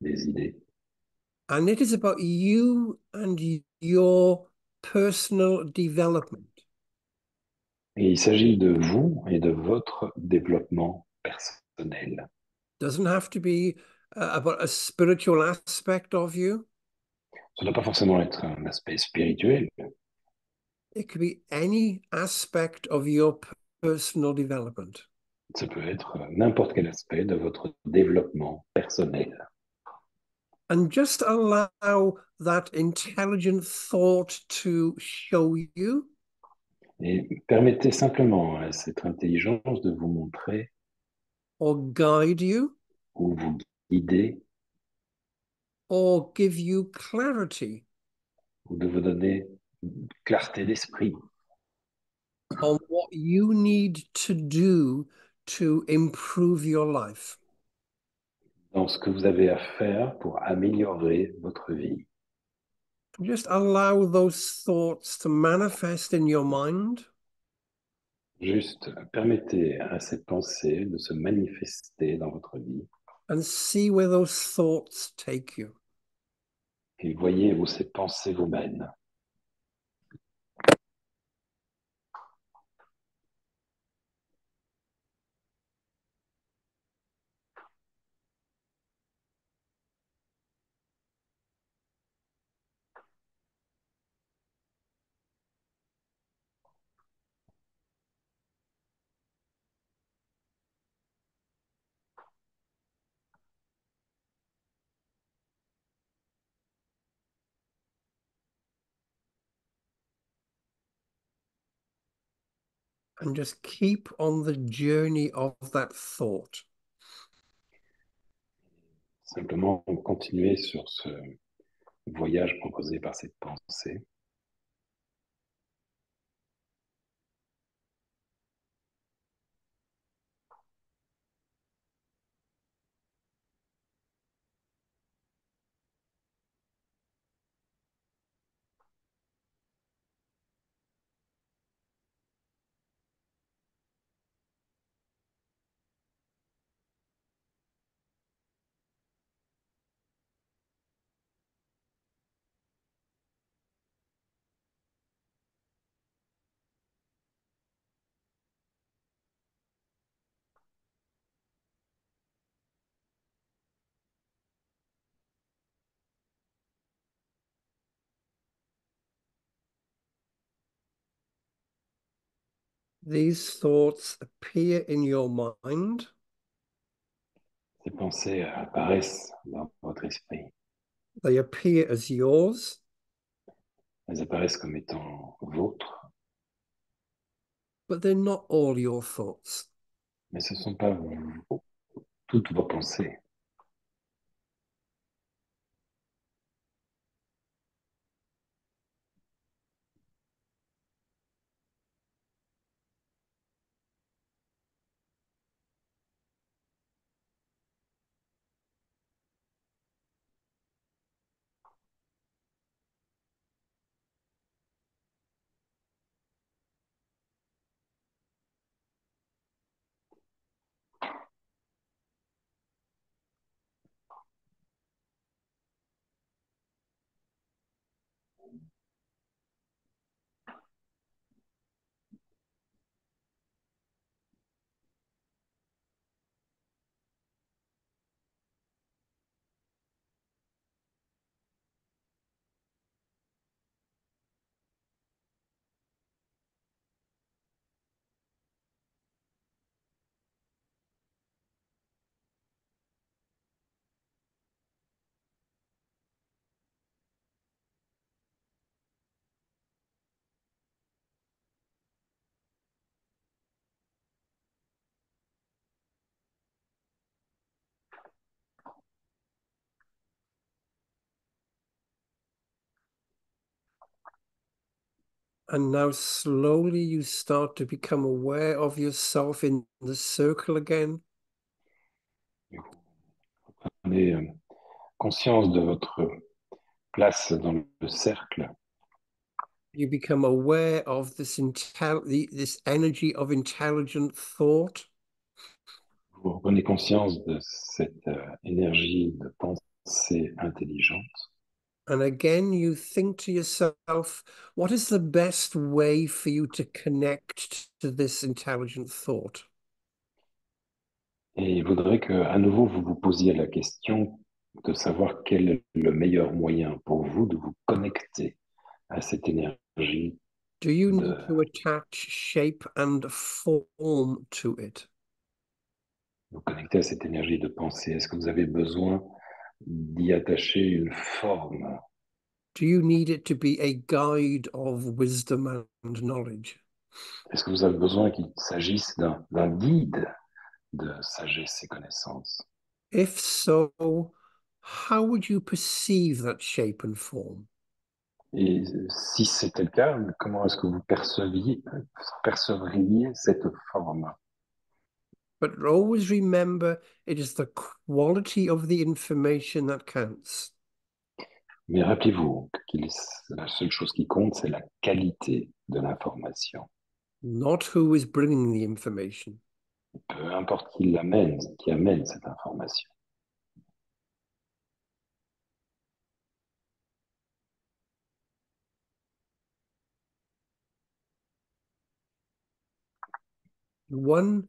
des idées. And it is about you and your personal development. Et il s'agit de vous et de votre développement personnel. Doesn't have to be about a spiritual aspect of you. Ça ne doit pas forcément être un aspect spirituel, It could be any aspect of your personal development. ça peut être n'importe quel aspect de votre développement personnel. And just allow that intelligent thought to show you Et permettez simplement à cette intelligence de vous montrer or guide you ou vous guider or give you clarity ou de vous donner clarté d'esprit on what you need to do to improve your life. dans ce que vous avez à faire pour améliorer votre vie. Just allow those thoughts to manifest in your mind Juste permettez à cette pensée de se manifester dans votre vie and see where those thoughts take you. et voyez où ces pensées vous mènent. And just keep on the journey of that thought. Simplement continuer sur ce voyage proposé par cette pensée. These thoughts appear in your mind Ces pensées apparaissent dans votre esprit. They appear as yours, Elles apparaissent comme étant vôtres, but they're not all your thoughts. mais ce ne sont pas toutes vos pensées. And now slowly you start to become aware of yourself in the circle again. Vous prenez conscience de votre place dans le cercle. You become aware of this energy of intelligent thought. Vous prenez conscience de cette énergie de pensée intelligente. And again, you think to yourself, what is the best way for you to connect to this intelligent thought? Et il faudrait qu'à nouveau, vous vous posiez la question de savoir quel est le meilleur moyen pour vous de vous connecter à cette énergie, Do you de need to attach shape and form to it? vous connecter à cette énergie de pensée. Est-ce que vous avez besoin d'y attacher une forme? Do you need it to be a guide of wisdom and knowledge? Est-ce que vous avez besoin qu'il s'agisse d'un guide de sagesse et connaissance? If so, how would you perceive that shape and form? Et si c'était le cas, comment est-ce que vous percevriez cette forme? But always remember, it is the quality of the information that counts. Mais rappelez-vous que la seule chose qui compte, c'est la qualité de l'information. Not who is bringing the information. Peu importe qui amène cette information. One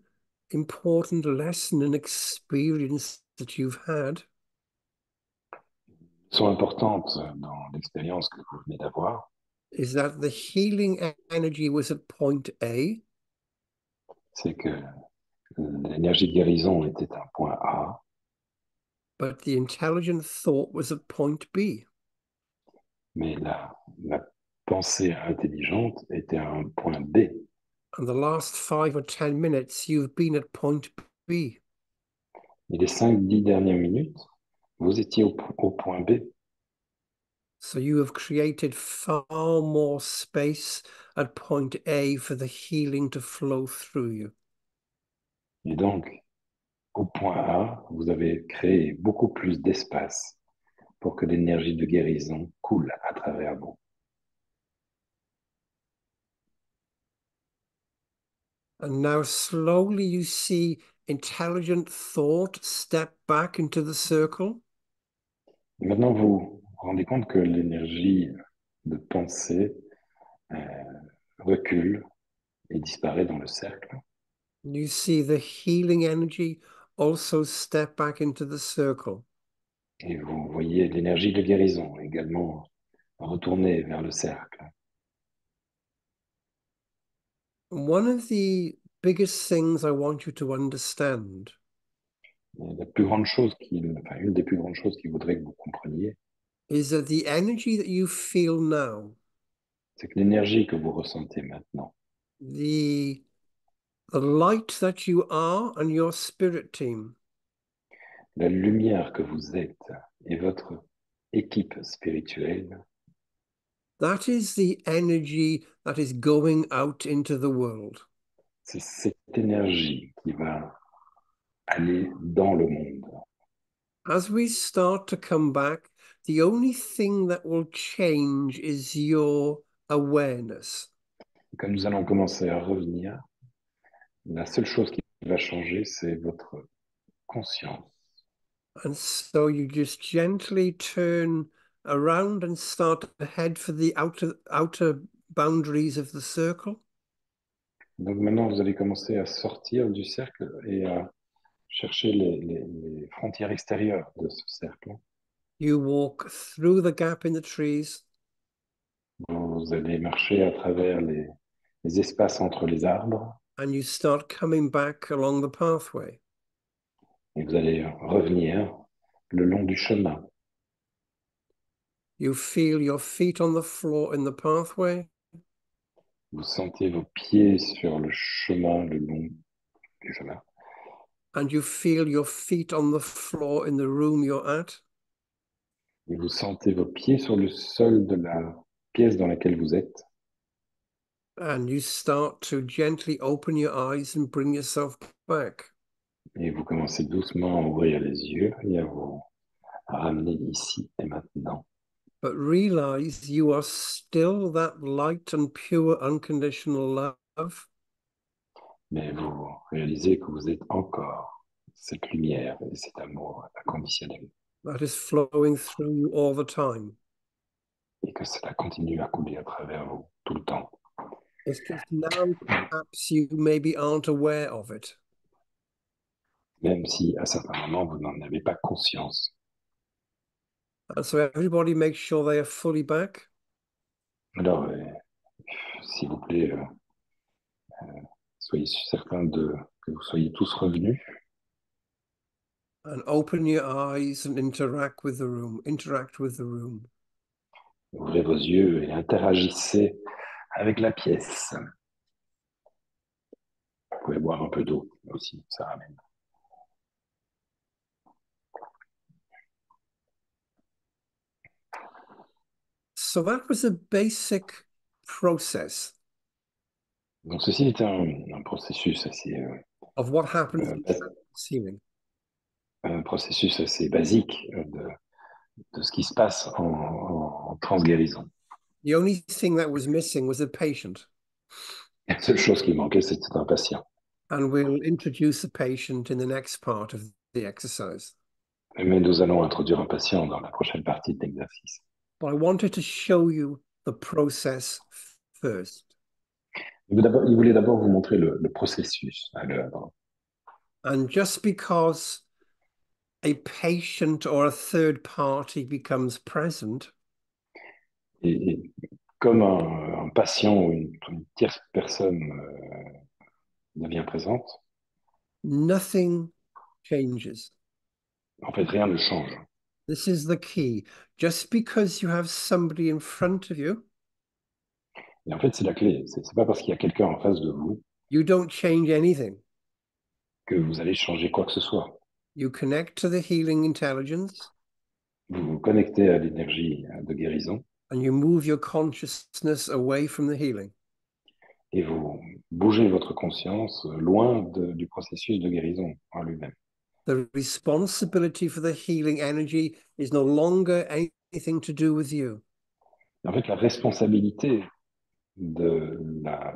important lesson and experience that you've had Sont importantes dans l'expérience que vous venez d'avoir, is that the healing energy was at point A, c'est que l'énergie de guérison était un point A, but the intelligent thought was at point B. mais la pensée intelligente était à un point B. And the last 5 or 10 minutes, you've been at point B. Et les 5-10 dernières minutes, vous étiez au point B. So you have created far more space at point A for the healing to flow through you. Et donc, au point A, vous avez créé beaucoup plus d'espace pour que l'énergie de guérison coule à travers vous. And now slowly you see intelligent thought step back into the circle. Et maintenant, vous vous rendez compte que l'énergie de pensée recule et disparaît dans le cercle. You see the healing energy also step back into the circle. Et vous voyez l'énergie de guérison également retourner vers le cercle. One of the biggest things I want you to understand La plus grande chose enfin, une des plus grandes choses qu'il voudrait que vous compreniez, is that the energy that you feel now, c'est que l'énergie que vous ressentez maintenant, the the light that you are and your spirit team, la lumière que vous êtes et votre équipe spirituelle, that is the energy that is going out into the world. c'est cette énergie qui va aller dans le monde. As we start to come back, the only thing that will change is your awareness. Comme nous allons commencer à revenir, la seule chose qui va changer, c'est votre conscience. And so you just gently turn around and start to head for the outer boundaries of the circle. Donc maintenant, vous allez commencer à sortir du cercle et à chercher les frontières extérieures de ce cercle. You walk through the gap in the trees Vous allez marcher à travers les espaces entre les arbres and you start coming back along the pathway. et vous allez revenir le long du chemin. You feel your feet on the floor in the pathway Vous sentez vos pieds sur le chemin, le long du chemin. and you feel your feet on the floor in the room you're at. Et vous sentez vos pieds sur le sol de la pièce dans laquelle vous êtes. And you start to gently open your eyes and bring yourself back. Et vous commencez doucement à ouvrir les yeux et à vous ramener ici et maintenant. But realize you are still that light and pure unconditional love. Mais vous réalisez que vous êtes encore cette lumière et cet amour inconditionnel That is flowing through you all the time. et que cela continue à couler à travers vous tout le temps. It's just now perhaps you maybe aren't aware of it. Même si à certains moments vous n'en avez pas conscience. And so everybody makes sure they are fully back. Alors, s'il vous plaît, soyez certains que vous soyez tous revenus. And open your eyes and interact with the room. Interact with the room. Ouvrez vos yeux et interagissez avec la pièce. Vous pouvez boire un peu d'eau aussi, ça ramène. So that was a basic process Donc ceci est un processus assez, of what happens in bas- seeing. un processus assez basique de ce qui se passe en transguérison. The only thing that was missing was a patient. La seule chose qui manquait, c'était un patient. And we'll introduce the patient in the next part of the exercise. Mais nous allons introduire un patient dans la prochaine partie de l'exercice. But I wanted to show you the process first. Il voulait d'abord vous montrer le processus à l'œuvre. And just because a patient or a third party becomes present, Et comme un patient ou une tierce personne devient présente, nothing changes. en fait, rien ne change. This is the key. Just because you have somebody in front of you, Et en fait, c'est la clé. C'est pas parce qu'il y a quelqu'un en face de vous you don't change anything. que vous allez changer quoi que ce soit. You connect to the healing intelligence Vous vous connectez à l'énergie de guérison and you move your consciousness away from the healing. et vous bougez votre conscience loin du processus de guérison en lui-même. The responsibility for the healing energy is no longer anything to do with you. Et en fait, la responsabilité de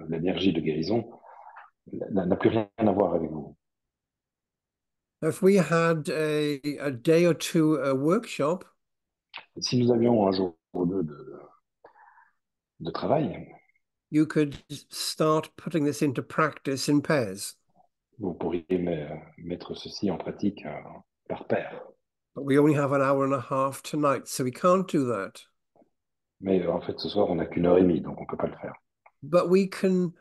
l'énergie de guérison n'a plus rien à voir avec vous. If we had a day or two a workshop, Si nous avions un jour ou deux de travail, you could start putting this into practice in pairs. vous pourriez mettre ceci en pratique par paire. But we only have an hour and a half tonight, so we can't do that. Mais en fait, ce soir, on n'a qu'une heure et demie, donc on ne peut pas le faire. But we can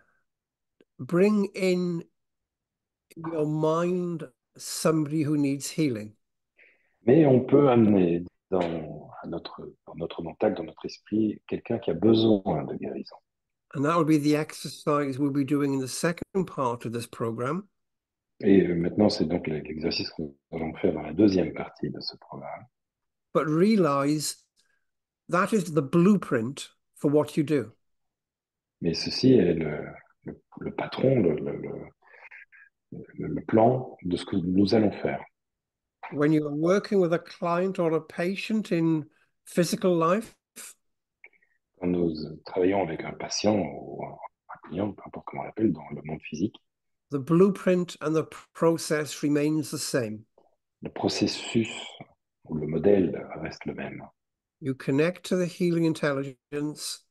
bring in your mind somebody who needs healing. Mais on peut amener dans notre mental, dans notre esprit, quelqu'un qui a besoin de guérison. And that will be the exercise we'll be doing in the second part of this program. Et maintenant, c'est donc l'exercice que nous allons faire dans la deuxième partie de ce programme. But realize that is the blueprint for what you do. Mais ceci est le patron, le plan de ce que nous allons faire. When you are working with a client or a patient in physical life, Quand nous travaillons avec un patient ou un client, peu importe comment on l'appelle, dans le monde physique, the blueprint and the process remains the same. le processus ou le modèle reste le même. You connect to the healing intelligence.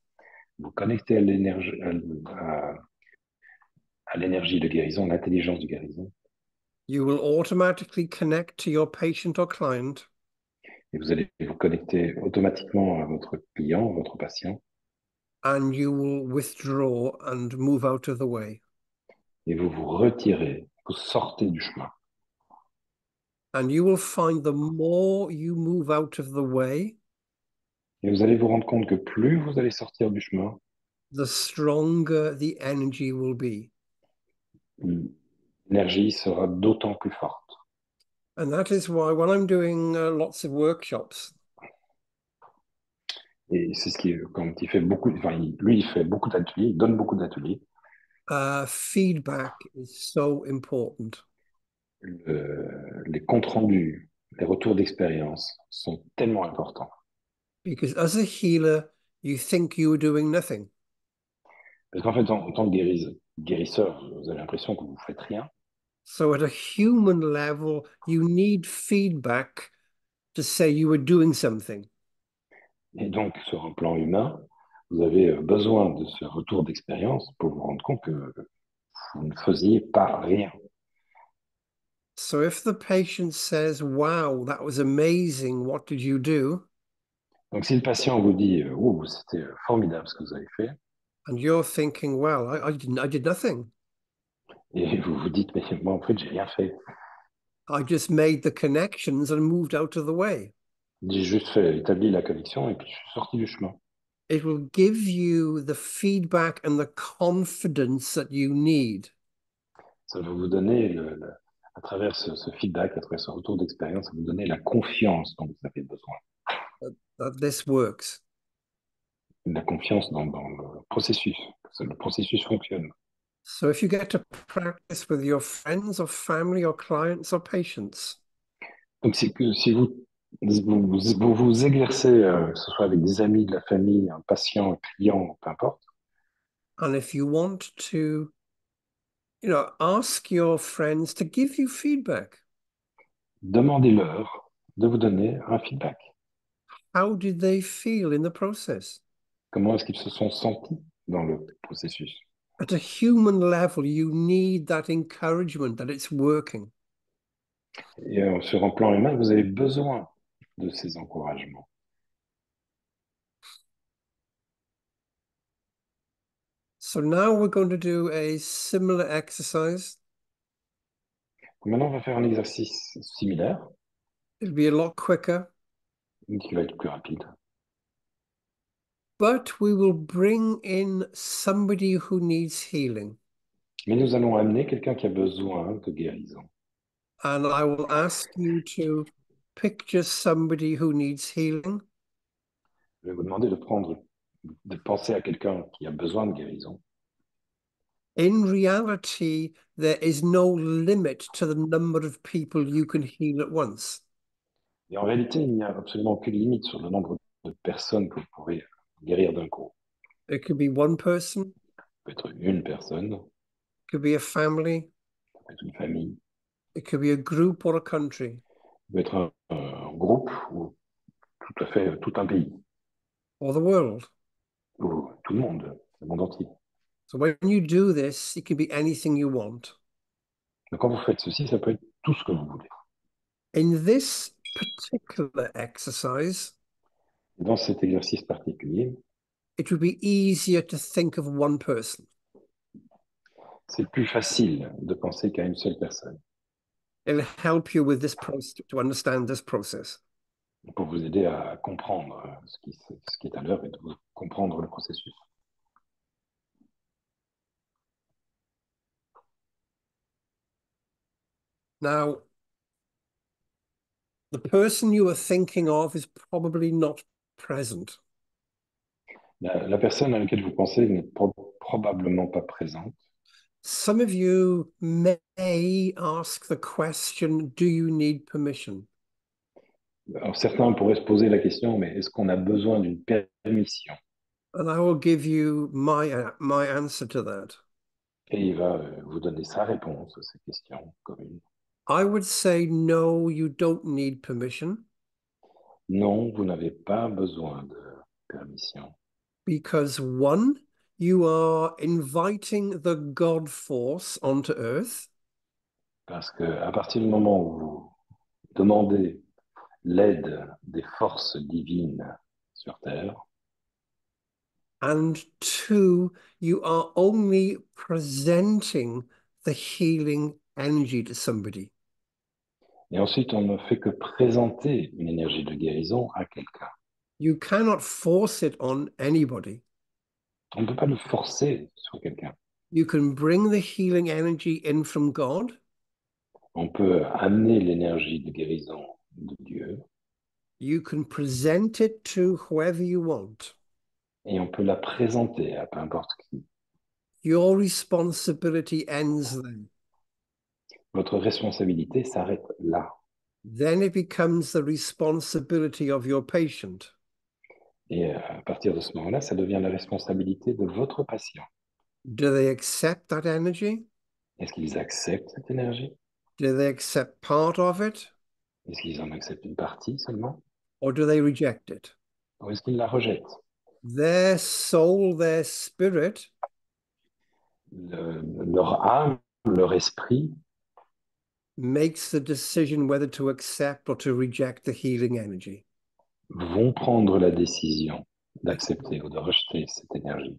Vous connectez à l'énergie de guérison, l'intelligence de guérison, You will automatically connect to your patient or client. et vous allez vous connecter automatiquement à votre client, votre patient, And you will withdraw and move out of the way. et vous vous retirez, vous sortez du chemin. And you will find the more you move out of the way, Et vous allez vous rendre compte que plus vous allez sortir du chemin, the stronger the energy will be. l'énergie sera d'autant plus forte. And that is why when I'm doing lots of workshops, Et c'est ce qui, quand il fait beaucoup, enfin, lui, il fait beaucoup d'ateliers, il donne beaucoup d'ateliers. Feedback is so important. Les comptes rendus, les retours d'expérience sont tellement importants. Because as a healer, you think you are doing nothing. Parce qu'en fait, en tant que guérisseur, vous avez l'impression que vous ne faites rien. So at a human level, you need feedback to say you are doing something. Et donc, sur un plan humain, vous avez besoin de ce retour d'expérience pour vous rendre compte que vous ne faisiez pas rien. So if the patient says, wow, that was amazing, what did you do? Donc, si le patient vous dit, oh, c'était formidable ce que vous avez fait, And you're thinking, well, I did nothing. et vous vous dites, mais moi, en fait, j'ai rien fait. I just made the connections and moved out of the way. J'ai juste établi la connexion et puis je suis sorti du chemin. It will give you the feedback and the confidence that you need. Ça va vous donner, à travers ce feedback, à travers ce retour d'expérience, ça va vous donner la confiance dont vous avez besoin. That this works. La confiance dans le processus. Que le processus fonctionne. So if you get to practice with your friends or family or clients or patients, Donc, c'est que si vous exercez, que ce soit avec des amis, de la famille, un patient, un client, peu importe, and if you want to, ask your friends to give you feedback. demandez-leur de vous donner un feedback. How did they feel in the process? Comment est-ce qu'ils se sont sentis dans le processus? At a human level, you need that encouragement that it's working. Et sur un plan humain, vous avez besoin de ces encouragements. So now we're going to do a similar exercise. Maintenant, on va faire un exercice similaire, It'll be a lot quicker, qui va être plus rapide. but we will bring in somebody who needs healing. Mais nous allons amener quelqu'un qui a besoin de guérison. And I will ask you to picture somebody who needs healing. Je vais vous demander de penser à quelqu'un qui a besoin de guérison. In reality, there is no limit to the number of people you can heal at once. Et en réalité, il n'y a absolument aucune limite sur le nombre de personnes que vous pourrez guérir d'un coup. It could be one person, Ça peut être une personne, ça it could be a family, peut être une famille, it could be a group or a country, ça peut être un groupe ou tout à fait tout un pays, or the world. ou tout le monde entier. So when you do this, it can be anything you want. Donc quand vous faites ceci, ça peut être tout ce que vous voulez. In this particular exercise, Et dans cet exercice particulier, it would be easier to think of one person. C'est plus facile de penser qu'à une seule personne It'll help you with this process, to understand this process. pour vous aider à comprendre ce qui est à l'heure et de vous comprendre le processus. Now, the person you are thinking of is probably not present. La personne à laquelle vous pensez n'est probablement pas présente. Some of you may ask the question, do you need permission? Alors certains pourraient se poser la question, mais est-ce qu'on a besoin d'une permission? And I will give you my answer to that. Et il va vous donner sa réponse à ces questions communes. I would say, no, you don't need permission. Non, vous n'avez pas besoin de permission. Because one, you are inviting the God force onto earth. Parce qu'à partir du moment où vous demandez l'aide des forces divines sur Terre, And two, you are only presenting the healing energy to somebody. et ensuite on ne fait que présenter une énergie de guérison à quelqu'un. You cannot force it on anybody. On ne peut pas le forcer sur quelqu'un. You can bring the healing energy in from God. On peut amener l'énergie de guérison de Dieu You can present it to whoever you want. et on peut la présenter à peu importe qui. Your responsibility ends there. Votre responsabilité s'arrête là. Then it becomes the responsibility of your patient. Et à partir de ce moment-là, ça devient la responsabilité de votre patient. Do they accept that energy? Est-ce qu'ils acceptent cette énergie? Do they accept part of it? Est-ce qu'ils en acceptent une partie seulement? Or do they reject it? Ou est-ce qu'ils la rejettent? Their soul, their spirit Leur âme, leur esprit makes the decision whether to accept or to reject the healing energy. vont prendre la décision d'accepter ou de rejeter cette énergie.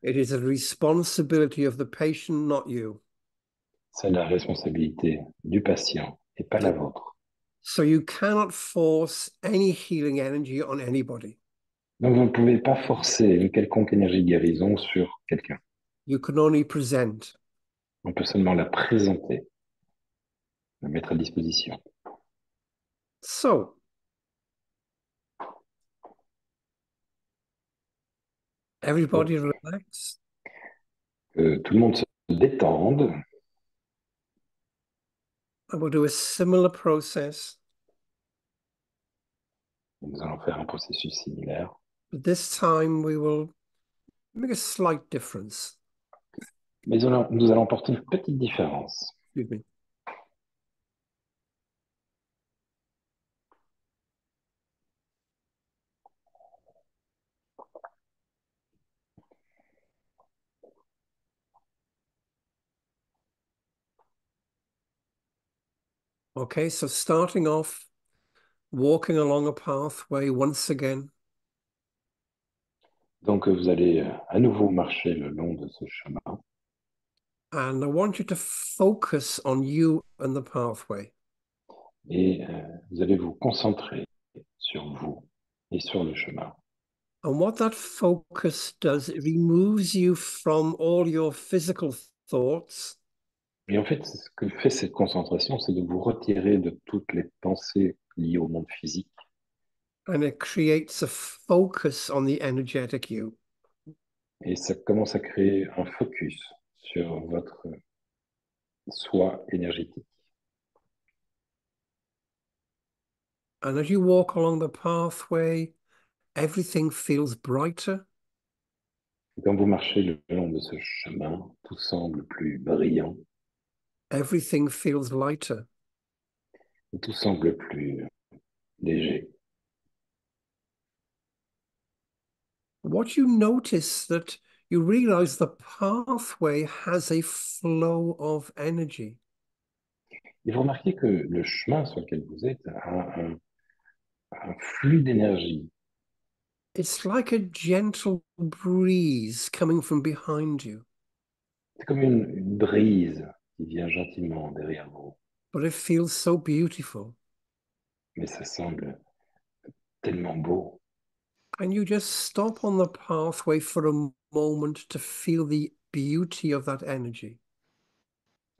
It is a responsibility of the patient, not you. C'est la responsabilité du patient et pas la vôtre. So you cannot force any healing energy on anybody. Donc vous ne pouvez pas forcer une quelconque énergie de guérison sur quelqu'un. You can only present. On peut seulement la présenter, la mettre à disposition. So, everybody relax. Que tout le monde se détende. I will do a similar process, Nous allons faire un processus similaire. but this time we will make a slight difference. Mais nous allons porter une petite différence. Excuse me. Okay, so starting off, walking along a pathway once again. Donc vous allez à nouveau marcher le long de ce chemin. And I want you to focus on you and the pathway. Et vous allez vous concentrer sur vous et sur le chemin. And what that focus does, it removes you from all your physical thoughts. Et en fait, ce que fait cette concentration, c'est de vous retirer de toutes les pensées liées au monde physique. And it creates a focus on the energetic you. Et ça commence à créer un focus sur votre soi énergétique. And as you walk along the pathway, everything feels brighter. Et quand vous marchez le long de ce chemin, tout semble plus brillant, Everything feels lighter. et tout semble plus léger. What you notice that you realize the pathway has a flow of energy. Et vous remarquez que le chemin sur lequel vous êtes a un flux d'énergie. It's like a gentle breeze coming from behind you. C'est comme une brise qui vient gentiment derrière vous, but it feels so beautiful. mais ça semble tellement beau. And you just stop on the pathway for a moment to feel the beauty of that energy.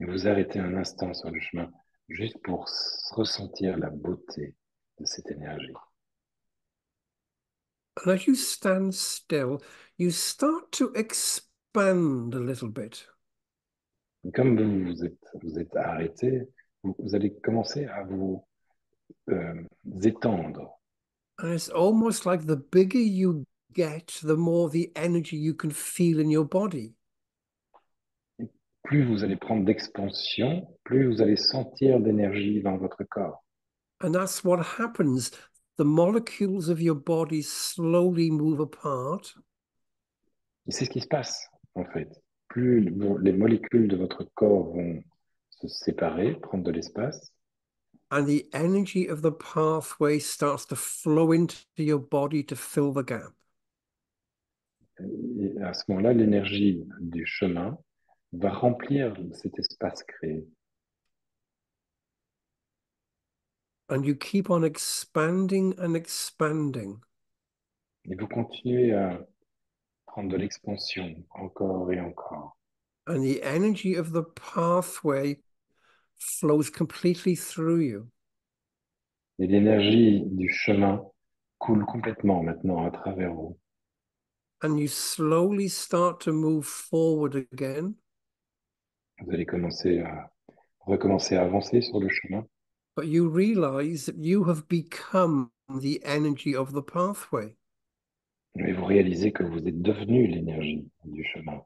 Et vous arrêtez un instant sur le chemin juste pour ressentir la beauté de cette énergie. And as you stand still, you start to expand a little bit. Et comme vous êtes arrêté, vous allez commencer à vous étendre. And it's almost like the bigger you get, the more the energy you can feel in your body. Plus vous allez prendre d'expansion, plus vous allez sentir d'énergie dans votre corps. And that's what happens. The molecules of your body slowly move apart. Et c'est ce qui se passe, en fait. Plus les molécules de votre corps vont se séparer, prendre de l'espace, And the energy of the pathway starts to flow into your body to fill the gap. et à ce moment-là, l'énergie du chemin va remplir cet espace créé. And you keep on expanding and expanding. Et vous continuez à prendre de l'expansion encore et encore. And the energy of the pathway flows completely through you. Et l'énergie du chemin coule complètement maintenant à travers vous. And you slowly start to move forward again. Vous allez recommencer à avancer sur le chemin. But you realize that you have become the energy of the pathway. Mais vous réalisez que vous êtes devenu l'énergie du chemin.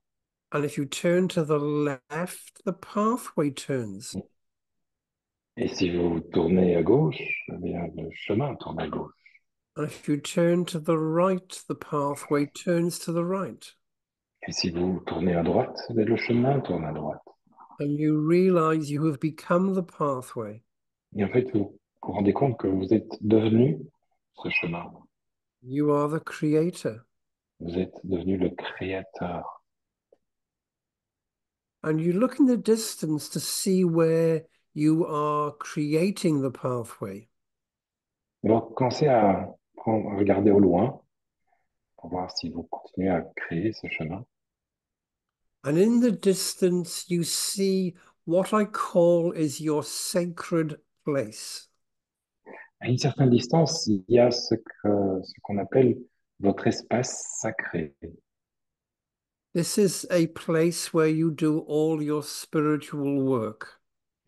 And if you turn to the left, the pathway turns. Et si vous tournez à gauche, eh bien, le chemin tourne à gauche. And if you turn to the right, the pathway turns to the right. Et si vous tournez à droite, eh bien, le chemin tourne à droite. And you realize you have become the pathway. Et en fait, vous vous rendez compte que vous êtes devenu ce chemin. You are the creator. Vous êtes devenu le créateur. And you look in the distance to see where you are creating the pathway. Alors, commencez à regarder au loin pour voir si vous continuez à créer ce chemin. And in the distance, you see what I call is your sacred place. À une certaine distance, il y a ce qu'on appelle votre espace sacré. This is a place where you do all your spiritual work.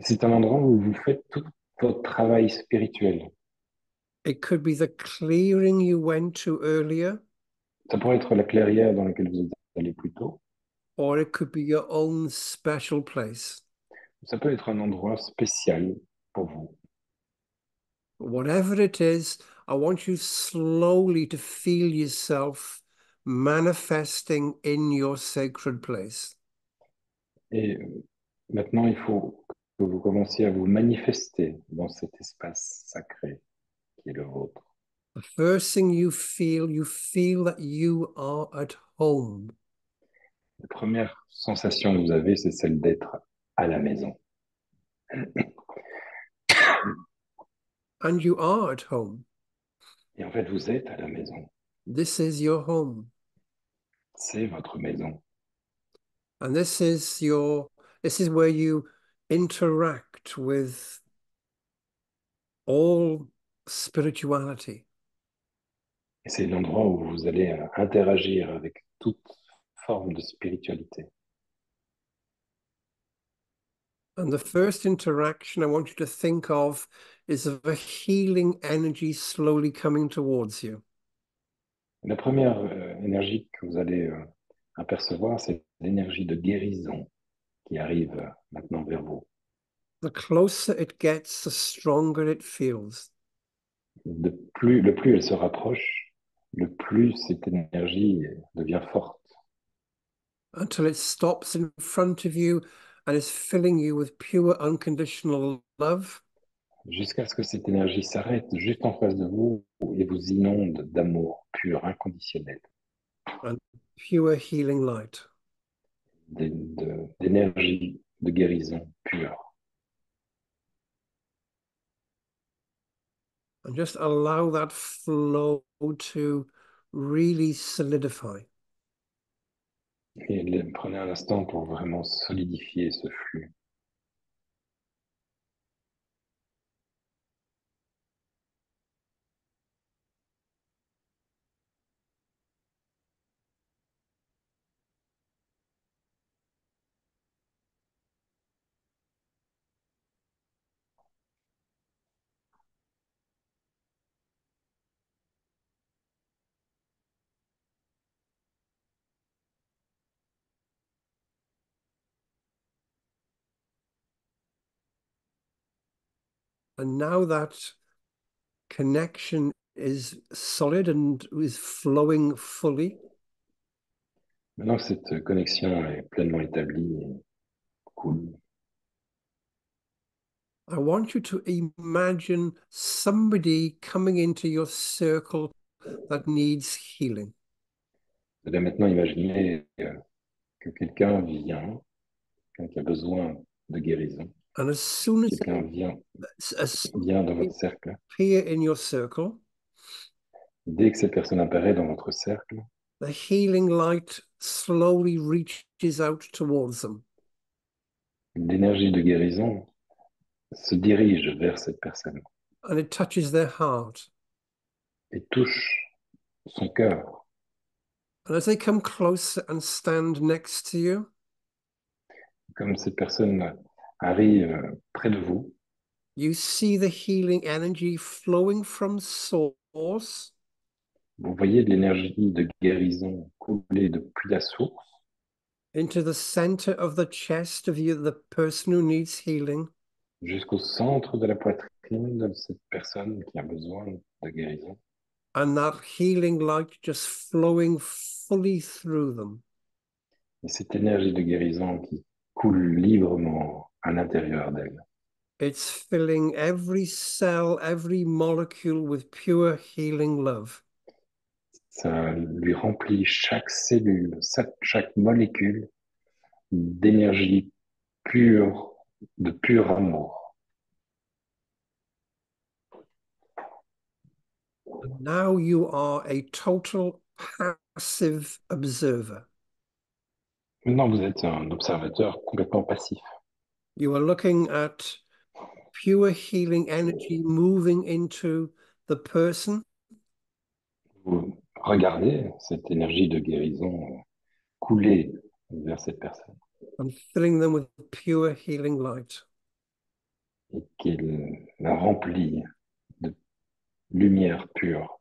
C'est un endroit où vous faites tout votre travail spirituel. It could be the clearing you went to earlier, Ça pourrait être la clairière dans laquelle vous êtes allé plus tôt. or it could be your own special place. Ça peut être un endroit spécial pour vous. Whatever it is, I want you slowly to feel yourself manifesting in your sacred place. Et maintenant, il faut que vous commenciez à vous manifester dans cet espace sacré qui est le vôtre. The first thing you feel that you are at home. La première sensation que vous avez, c'est celle d'être à la maison. And you are at home. Et en fait, vous êtes à la maison. This is your home. C'est votre maison. And this is where you interact with all spirituality. Et c'est l'endroit où vous allez interagir avec toute forme de spiritualité. And the first interaction I want you to think of is of a healing energy slowly coming towards you. La première énergie que vous allez apercevoir, c'est l'énergie de guérison qui arrive maintenant vers vous. The closer it gets, the stronger it feels. Le plus elle se rapproche, le plus cette énergie devient forte. Until it stops in front of you and is filling you with pure unconditional love. Jusqu'à ce que cette énergie s'arrête juste en face de vous et vous inonde d'amour pur, inconditionnel, And pure healing light. d'énergie de guérison pure. And just allow that flow to really solidify. Et prenez un instant pour vraiment solidifier ce flux. And now that connection is solid and is flowing fully, Maintenant que cette connexion est pleinement établie et cool, I want you to imagine somebody coming into your circle that needs healing. vous allez maintenant imaginer que quelqu'un vient, quelqu'un qui a besoin de guérison, And as soon as quelqu'un vient dans they votre cercle. appear in your circle, Dès que cette personne apparaît dans votre cercle, the healing light slowly reaches out towards them. l'énergie de guérison se dirige vers cette personne And it touches their heart. et touche son cœur. And as they come close and stand next to you, Comme cette personne arrive près de vous, you see the healing energy flowing from source vous voyez de l'énergie de guérison couler depuis la source into the center of the chest of you, the person who needs healing. jusqu'au centre de la poitrine de cette personne qui a besoin de guérison. And that healing light just flowing fully through them. Et cette énergie de guérison qui coule librement à l'intérieur d'elle. It's filling every cell, every molecule with pure healing love. Ça lui remplit chaque cellule, chaque molécule d'énergie pure, de pur amour. Now you are a total passive observer. Maintenant, vous êtes un observateur complètement passif. You are looking at pure healing energy moving into the person Vous regardez cette énergie de guérison couler vers cette personne and filling them with pure healing light. et qu'il la remplit de lumière pure.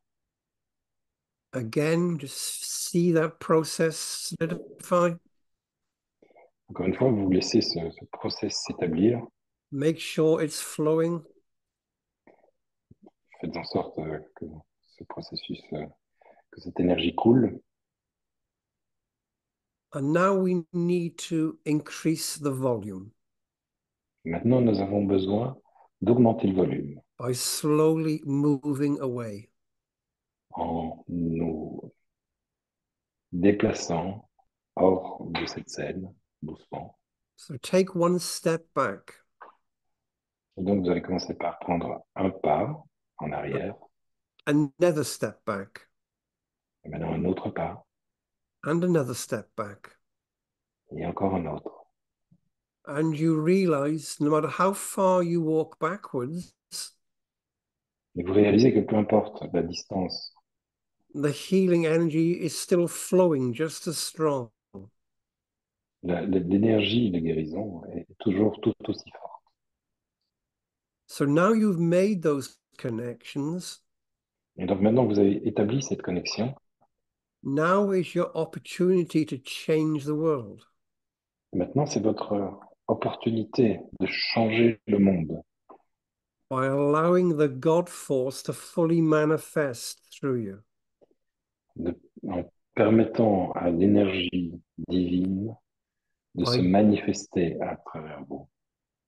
Again, just see that process solidify. Encore une fois, vous laissez ce process s'établir. Make sure it's flowing. Faites en sorte que ce processus, que cette énergie coule. And now we need to increase the volume Maintenant, nous avons besoin d'augmenter le volume by slowly moving away. en nous déplaçant hors de cette scène, doucement. So take one step back. Et donc, vous allez commencer par prendre un pas en arrière, Another step back, et maintenant un autre pas, and another step back. et encore un autre. And you realize no matter how far you walk backwards, Et vous réalisez que peu importe la distance, the healing energy is still flowing just as strong. l'énergie de guérison est toujours tout aussi forte. So now you've made those connections. Et donc maintenant, vous avez établi cette connexion. Now is your opportunity to change the world. Maintenant, c'est votre opportunité de changer le monde By allowing the God force to fully manifest through you. en permettant à l'énergie divine de se manifester à travers vous.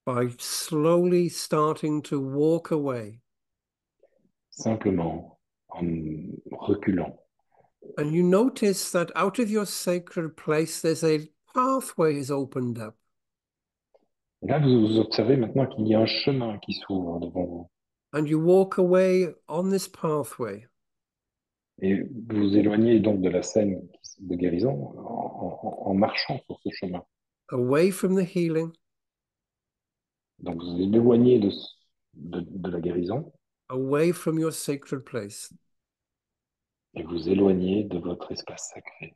By slowly starting to walk away. Simplement en reculant. And you notice that out of your sacred place, there's a pathway is opened up. Et là, vous observez maintenant qu'il y a un chemin qui s'ouvre devant vous. And you walk away on this pathway. Et vous vous éloignez donc de la scène de guérison en marchant sur ce chemin. Away from the healing, Donc vous vous éloignez de la guérison away from your sacred place. et vous éloignez de votre espace sacré.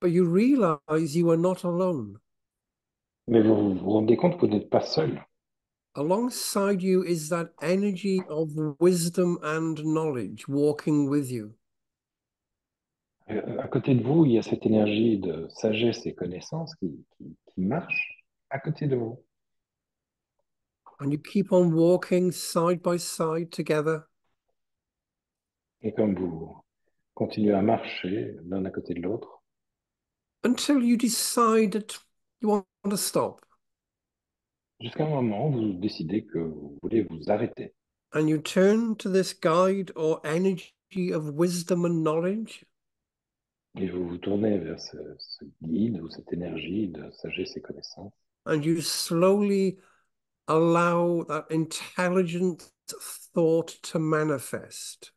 But you realize you are not alone. Mais vous vous rendez compte que vous n'êtes pas seul. Alongside you is that energy of wisdom and knowledge walking with you. À côté de vous, il y a cette énergie de sagesse et connaissance qui marche à côté de vous. And you keep on walking side by side together Et comme vous continuez à marcher l'un à côté de l'autre, until you decide that you want to stop. jusqu'à un moment où vous décidez que vous voulez vous arrêter. And you turn to this guide or energy of wisdom and knowledge. Et vous vous tournez vers ce guide ou cette énergie de sagesse et connaissance. And you slowly allow that intelligent thought to manifest.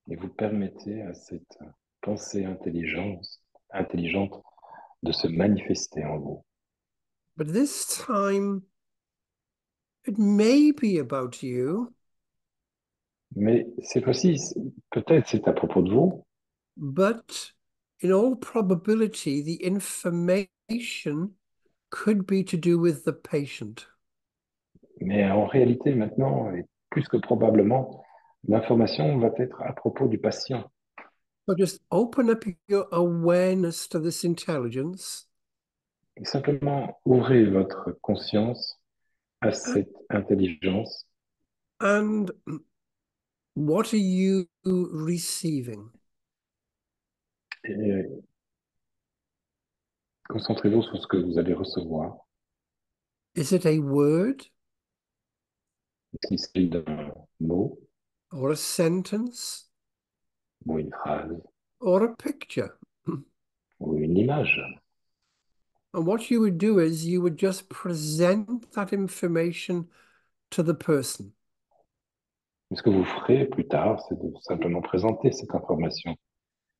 Et vous permettez à cette pensée intelligente de se manifester en vous. But this time, it may be about you, Mais cette fois-ci, peut-être c'est à propos de vous, but in all probability, the information could be to do with the patient. mais en réalité maintenant, et plus que probablement, l'information va être à propos du patient. So just open up your awareness to this intelligence Et simplement ouvrez votre conscience à cette intelligence. and what are you receiving? Et concentrez-vous sur ce que vous allez recevoir. Is it a word Il s'agit d'un mot or a sentence ou une phrase or a picture? ou une image. And what you would do is you would just present that information to the person. Et ce que vous ferez plus tard, c'est de simplement présenter cette information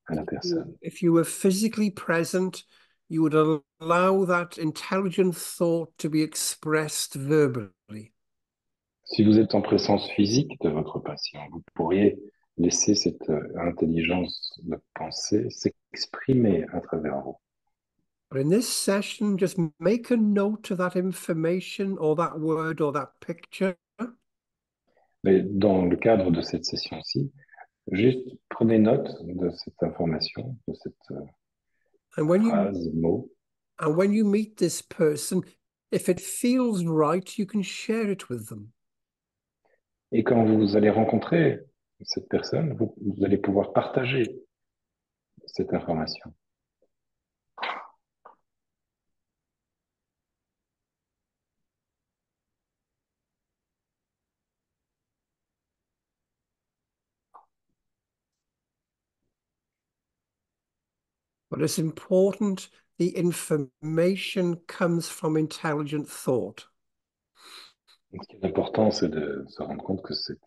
à la personne. If you were physically present, you would allow that intelligent thought to be expressed verbally. Si vous êtes en présence physique de votre patient, vous pourriez laisser cette intelligence de pensée s'exprimer à travers vous. But in this session, just make a note of that information or that word or that picture. Mais dans le cadre de cette session-ci, juste prenez note de cette information, de cette And when phrase, mot. and when you meet this person, if it feels right, you can share it with them. Et quand vous allez rencontrer cette personne, vous allez pouvoir partager cette information. But it's important the information comes from intelligent thought, Ce qui est important, c'est de se rendre compte que cette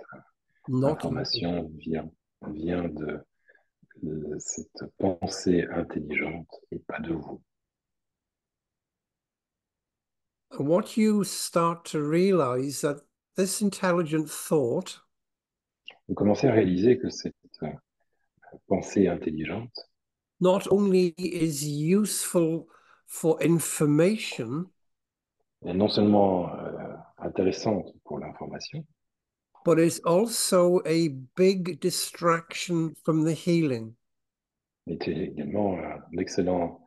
not information vient de cette pensée intelligente et pas de vous. and what you start to realize that this intelligent thought Vous commencez à réaliser que cette pensée intelligente not only is useful for information, est non seulement intéressante pour l'information, but is also a big distraction from the healing. mais est également un excellent...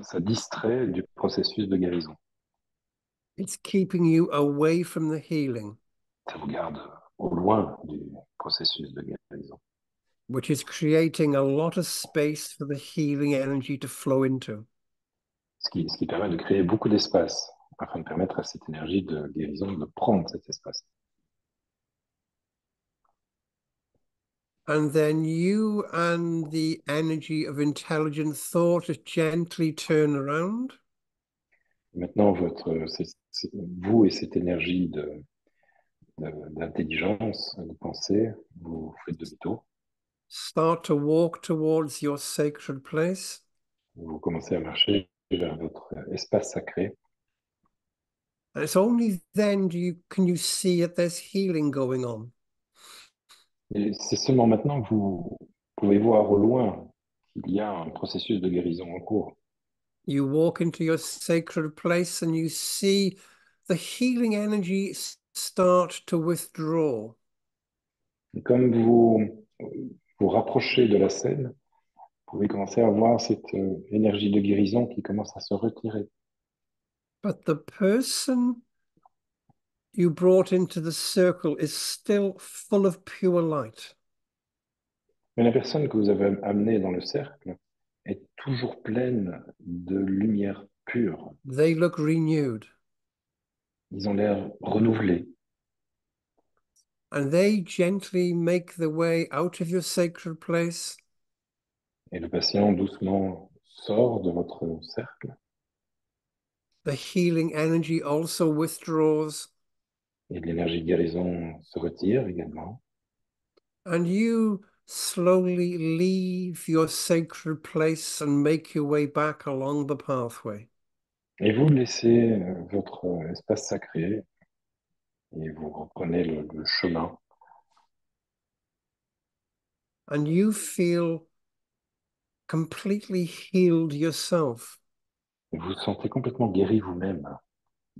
ça distrait du processus de guérison. It's keeping you away from the healing, Ça vous garde au loin du processus de guérison, which is creating a lot of space for the healing energy to flow into. ce qui permet de créer beaucoup d'espace afin de permettre à cette énergie de guérison de prendre cet espace. And then you and the energy of intelligent thought gently turn around. Maintenant, vous et cette énergie d'intelligence, de pensée, vous faites demi-tour. Start to walk towards your sacred place. Vous commencez à marcher vers votre espace sacré. And it's only then can you see that there's healing going on. Et c'est seulement maintenant que vous pouvez voir au loin qu'il y a un processus de guérison en cours. You walk into your sacred place and you see the healing energy start to withdraw. Et comme vous rapprochez de la scène, vous pouvez commencer à voir cette énergie de guérison qui commence à se retirer. But the person you brought into the circle is still full of pure light. Mais la personne que vous avez amenée dans le cercle est toujours pleine de lumière pure. They look renewed. Ils ont l'air renouvelés. And they gently make their way out of your sacred place. Et le patient doucement sort de votre cercle. The healing energy also withdraws. Et l'énergie de guérison se retire également. And you slowly leave your sacred place and make your way back along the pathway. Et vous laissez votre espace sacré et vous reprenez le chemin. And you feel completely healed yourself. Et vous vous sentez complètement guéri vous-même.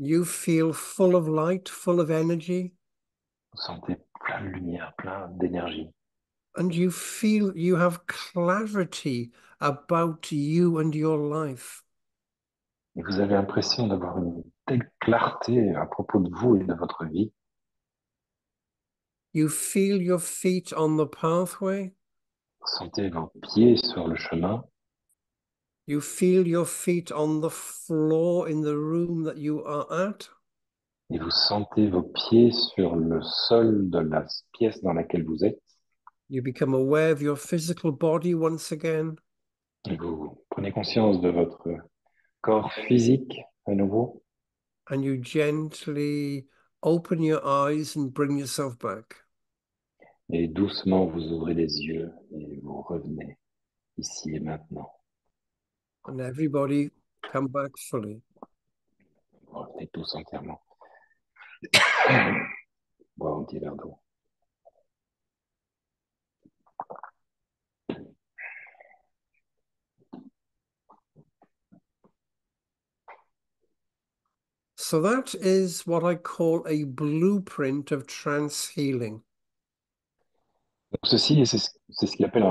You feel full of light, full of energy. Vous vous sentez plein de lumière, plein d'énergie. And you feel you have clarity about you and your life. Et vous avez l'impression d'avoir une telle clarté à propos de vous et de votre vie. You feel your feet on the pathway. Vous sentez vos pieds sur le chemin. You feel your feet on the floor in the room that you are at. Et vous sentez vos pieds sur le sol de la pièce dans laquelle vous êtes. You become aware of your physical body once again. Et vous prenez conscience de votre corps physique à nouveau. And you gently open your eyes and bring yourself back. Et doucement, vous ouvrez les yeux et vous revenez ici et maintenant. And everybody come back fully. Vous revenez tous entièrement. Boire un petit verre d'eau. So that is what I call a blueprint of trance healing. Donc ceci, c'est ce qu'il appelle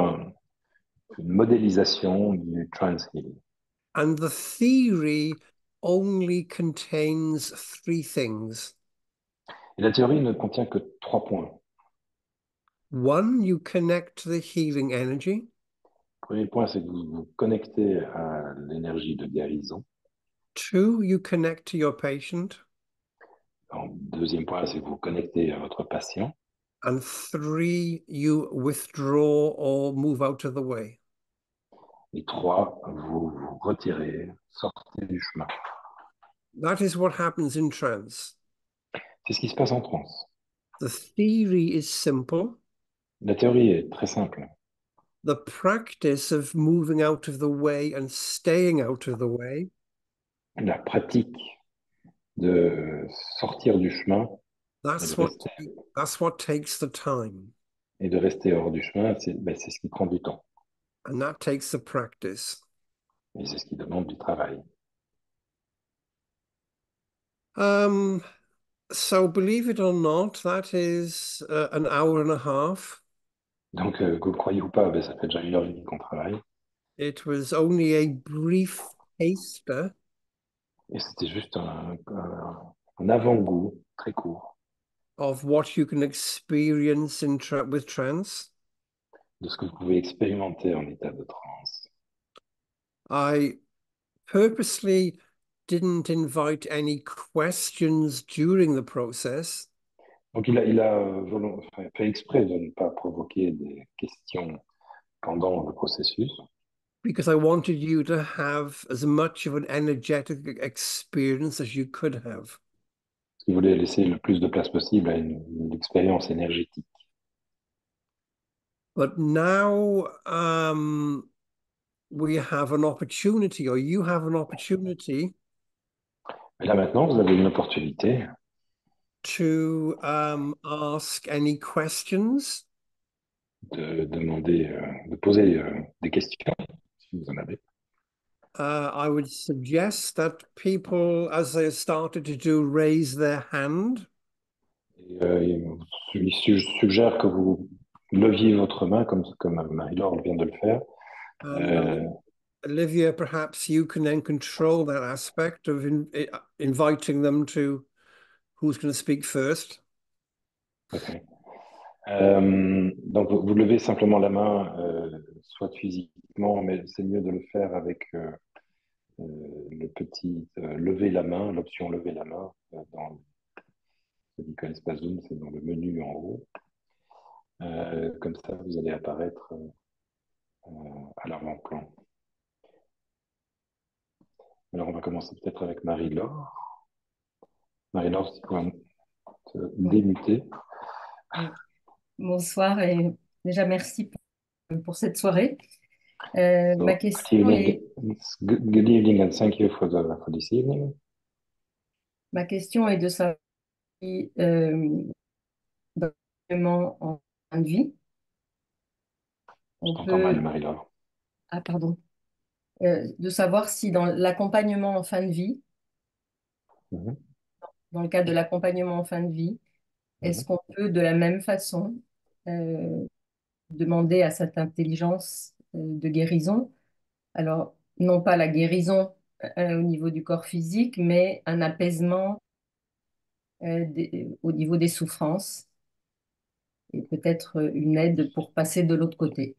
une modélisation du trance healing. And the theory only contains three things. Et la théorie ne contient que 3 points. One, you connect to the healing energy. Le premier point, c'est que vous vous connectez à l'énergie de guérison. Two, you connect to your patient. Le deuxième point, c'est que vous vous connectez à votre patient. And three, you withdraw or move out of the way. Et 3, vous vous retirez, sortez du chemin. That is what happens in trance. C'est ce qui se passe en transe. The theory is simple. La théorie est très simple. The practice of moving out of the way and staying out of the way La pratique de sortir du chemin et that's what takes the time. de rester hors du chemin, c'est ce qui prend du temps. And that takes the practice. Et c'est ce qui demande du travail. So believe it or not, that is an hour and a half. Donc, que vous le croyez ou pas, ça fait déjà 1h30 qu'on travaille. It was only a brief taster Et c'était juste un avant-goût très court of what you can experience with trance. de ce que vous pouvez expérimenter en état de transe. I purposely didn't invite any questions during the process. Donc enfin, fait exprès de ne pas provoquer des questions pendant le processus, because I wanted you to have as much of an energetic experience as you could have. parce qu'il voulait laisser le plus de place possible à une expérience énergétique. But now we have an opportunity, or you have an opportunity Et là maintenant, vous avez une opportunité to ask any questions. de demander, de poser des questions, si vous en avez. I would suggest that people, as they started to do, raise their hand. Et, il suggère que vous leviez votre main, comme Marie-Laure vient de le faire. And Euh, Olivia, perhaps you can then control that aspect of inviting them to who's going to speak first. ok. Donc, vous levez simplement la main, soit physiquement, mais c'est mieux de le faire avec le petit lever la main, l'option lever la main. Dans ceux qui ne connaissent pas Zoom, c'est dans le menu en haut. Comme ça, vous allez apparaître à l'avant-plan. Alors, on va commencer peut-être avec Marie-Laure. Marie-Laure, si tu peux te Oui. démuter. Oui. Bonsoir et déjà merci pour cette soirée. Ma So, question est, good evening and thank you for this evening. ma question est de savoir si, dans l'accompagnement en fin de vie, Je on t'entends mal, peut, Marie-Laure. ah pardon, de savoir si dans l'accompagnement en fin de vie, Mhm, dans le cadre de l'accompagnement en fin de vie, est-ce mhm. qu'on peut de la même façon euh, demander à cette intelligence de guérison, alors non pas la guérison au niveau du corps physique, mais un apaisement au niveau des souffrances et peut-être une aide pour passer de l'autre côté.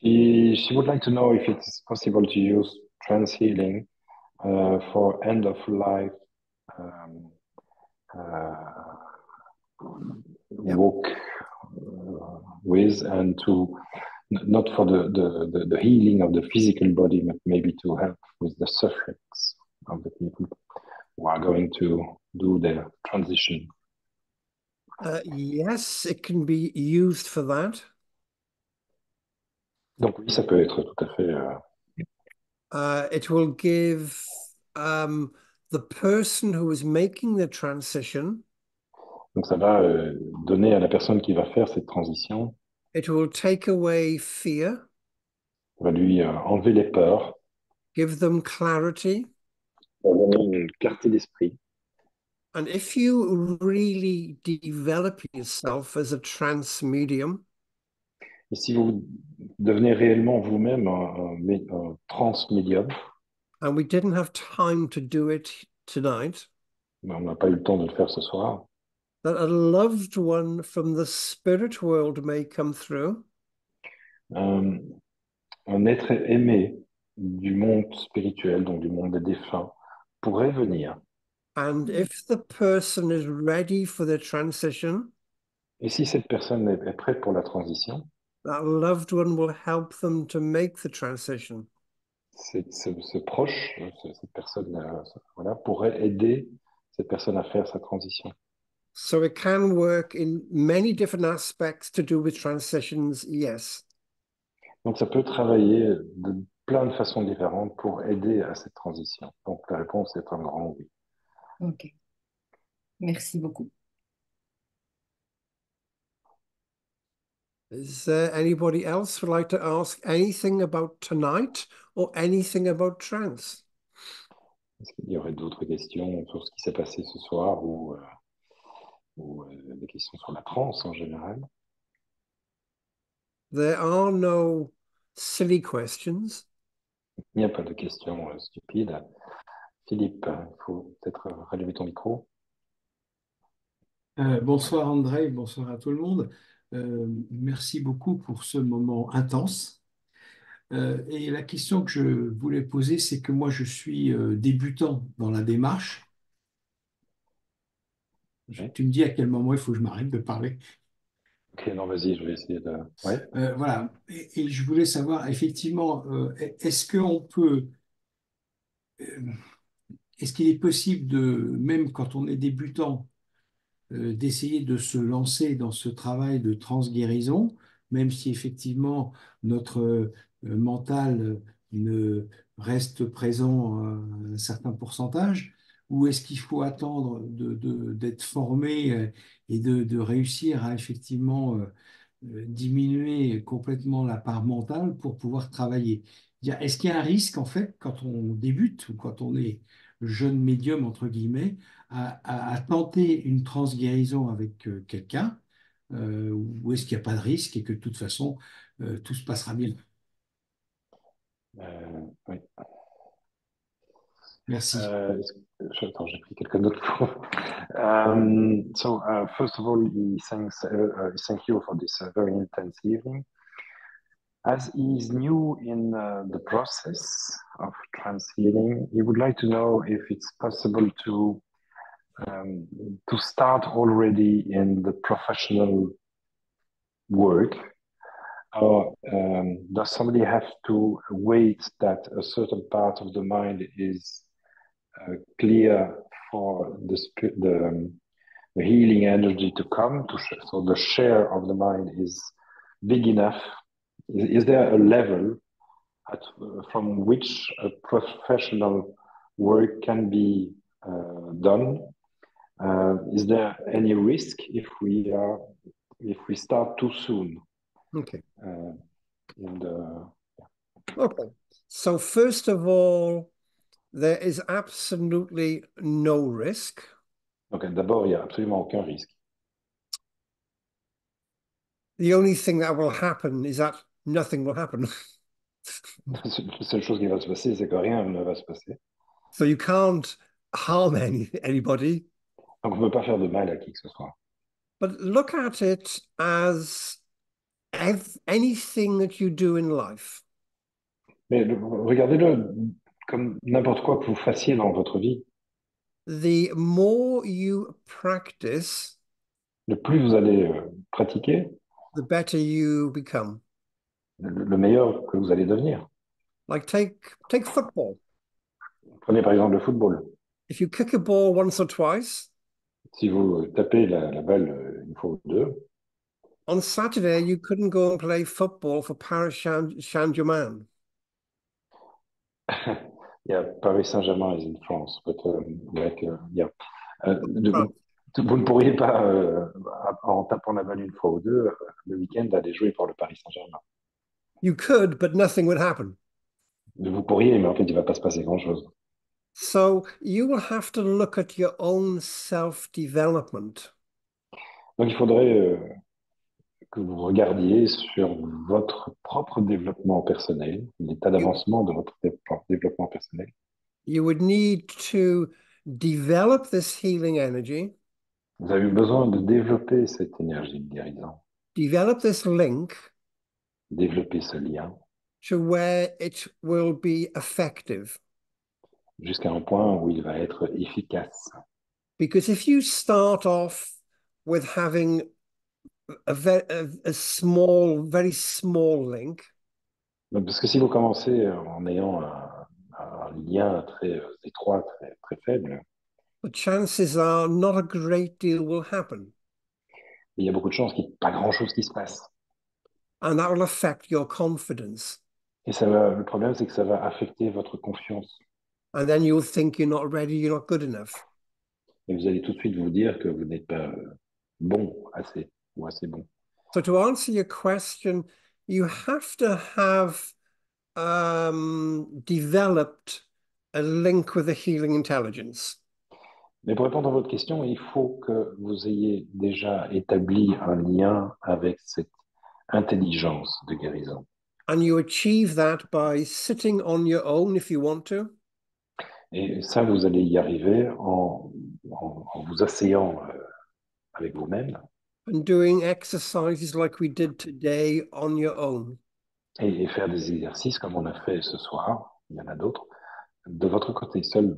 She would like to know if it's possible to use trance healing for end of life um, uh, Yep. walk with, and to not for the healing of the physical body, but maybe to help with the sufferings of the people who are going to do their transition. Yes, it can be used for that. Donc oui, ça peut être tout à fait. It will give the person who is making the transition, Donc ça va donner à la personne qui va faire cette transition, it will take away fear, va lui enlever les peurs, give them clarity. va donner une clarté d'esprit. And if you really develop yourself as a trance medium, Et si vous devenez réellement vous-même un transmédium, and we didn't have time to do it tonight, mais on n'a pas eu le temps de le faire ce soir, that a loved one from the spirit world may come through euh, un être aimé du monde spirituel, donc du monde des défunts, pourrait venir. and if the person is ready for the transition, Et si cette personne est prête pour la transition, that loved one will help them to make the transition. ce proche, cette personne voilà, pourrait aider cette personne à faire sa transition. So it can work in many different aspects to do with transitions, yes. Donc ça peut travailler de plein de façons différentes pour aider à cette transition. Donc la réponse est un grand oui. Ok, merci beaucoup. Is there anybody else who would like to ask anything about tonight or anything about trance? Est-ce qu'il y aurait d'autres questions sur ce qui s'est passé ce soir ou des questions sur la transe en général? There are no silly questions. Il n'y a pas de questions stupides. Philippe, il faut peut-être rallumer ton micro. Bonsoir André, bonsoir à tout le monde. Merci beaucoup pour ce moment intense. Et la question que je voulais poser, c'est que moi je suis débutant dans la démarche Oui. Tu me dis à quel moment il faut que je m'arrête de parler. Ok, non, vas-y, je vais essayer de. Ouais. Voilà. Et je voulais savoir, effectivement, est-ce qu'on peut, euh, est-ce qu'il est possible de, même quand on est débutant, d'essayer de se lancer dans ce travail de transguérison, même si effectivement notre mental ne reste présent à un certain pourcentage, ou est-ce qu'il faut attendre d'être formé et de réussir à effectivement diminuer complètement la part mentale pour pouvoir travailler? Est-ce qu'il y a un risque, en fait, quand on débute ou quand on est jeune médium, entre guillemets, à tenter une transguérison avec quelqu'un, ou est-ce qu'il n'y a pas de risque et que de toute façon, tout se passera bien? Oui. Merci. Attends, j'ai pris quelques notes. So, first of all, thank you for this very intense evening. As he is new in the process of trans healing, he would like to know if it's possible to start already in the professional work, or does somebody have to wait that a certain part of the mind is clear for the healing energy to come so the share of the mind is big enough? Is there a level from which a professional work can be done? Is there any risk if we start too soon? Okay. The... Okay. So first of all, there is absolutely no risk. Donc d'abord, il n'y a absolument aucun risque. The only thing that will happen is that nothing will happen. La seule chose qui va se passer, c'est que rien ne va se passer. So you can't harm anybody. Donc on ne peut pas faire de mal à qui que ce soit. But look at it as anything that you do in life. Mais regardez-le comme n'importe quoi que vous fassiez dans votre vie. The more you practice, Le plus vous allez pratiquer, the better you become. le meilleur que vous allez devenir. Like take football. Prenez par exemple le football. If you kick a ball once or twice, Si vous tapez la balle une fois ou deux, on Saturday you couldn't go and play football for Paris Saint-Germain. yeah, Paris Saint-Germain is in France, but yeah. Vous ne pourriez pas, en tapant la balle une fois ou deux, le week-end, aller jouer pour le Paris Saint-Germain. You could, but nothing would happen. Vous pourriez, mais en fait, il ne va pas se passer grand-chose. So you will have to look at your own self-development. Donc, il faudrait que vous regardiez sur votre propre développement personnel, l'état d'avancement de votre développement personnel. You would need to develop this healing energy, Vous avez besoin de développer cette énergie de guérison, develop this link développer ce lien to where it will be effective. jusqu'à un point où il va être efficace. Because if you start off with having a small, very small link, Parce que si vous commencez en ayant un lien très étroit, très faible, the chances are not a great deal will happen. il y a beaucoup de chances qu'il n'y ait pas grand-chose qui se passe. And that will affect your confidence. Et le problème, c'est que ça va affecter votre confiance. And then you'll think you're not ready, you're not good enough. Et vous allez tout de suite vous dire que vous n'êtes pas bon assez ou assez bon. So to answer your question, you have to have developed a link with the healing intelligence. Mais pour répondre à votre question, il faut que vous ayez déjà établi un lien avec cette intelligence de guérison. And you achieve that by sitting on your own if you want to. Et ça, vous allez y arriver en vous asseyant avec vous-même And doing exercises like we did today on your own. et faire des exercices comme on a fait ce soir, il y en a d'autres, de votre côté seul.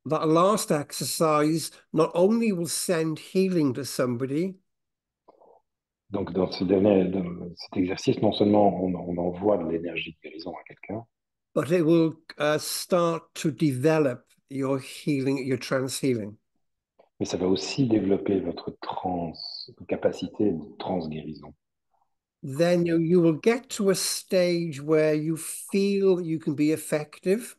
that last exercise not only will send healing to somebody, Donc, dans cet exercice, non seulement on envoie de l'énergie de guérison à quelqu'un, but it will start to develop your healing, your trance healing. mais ça va aussi développer votre capacité de trans-guérison. Then you will get to a stage where you feel you can be effective.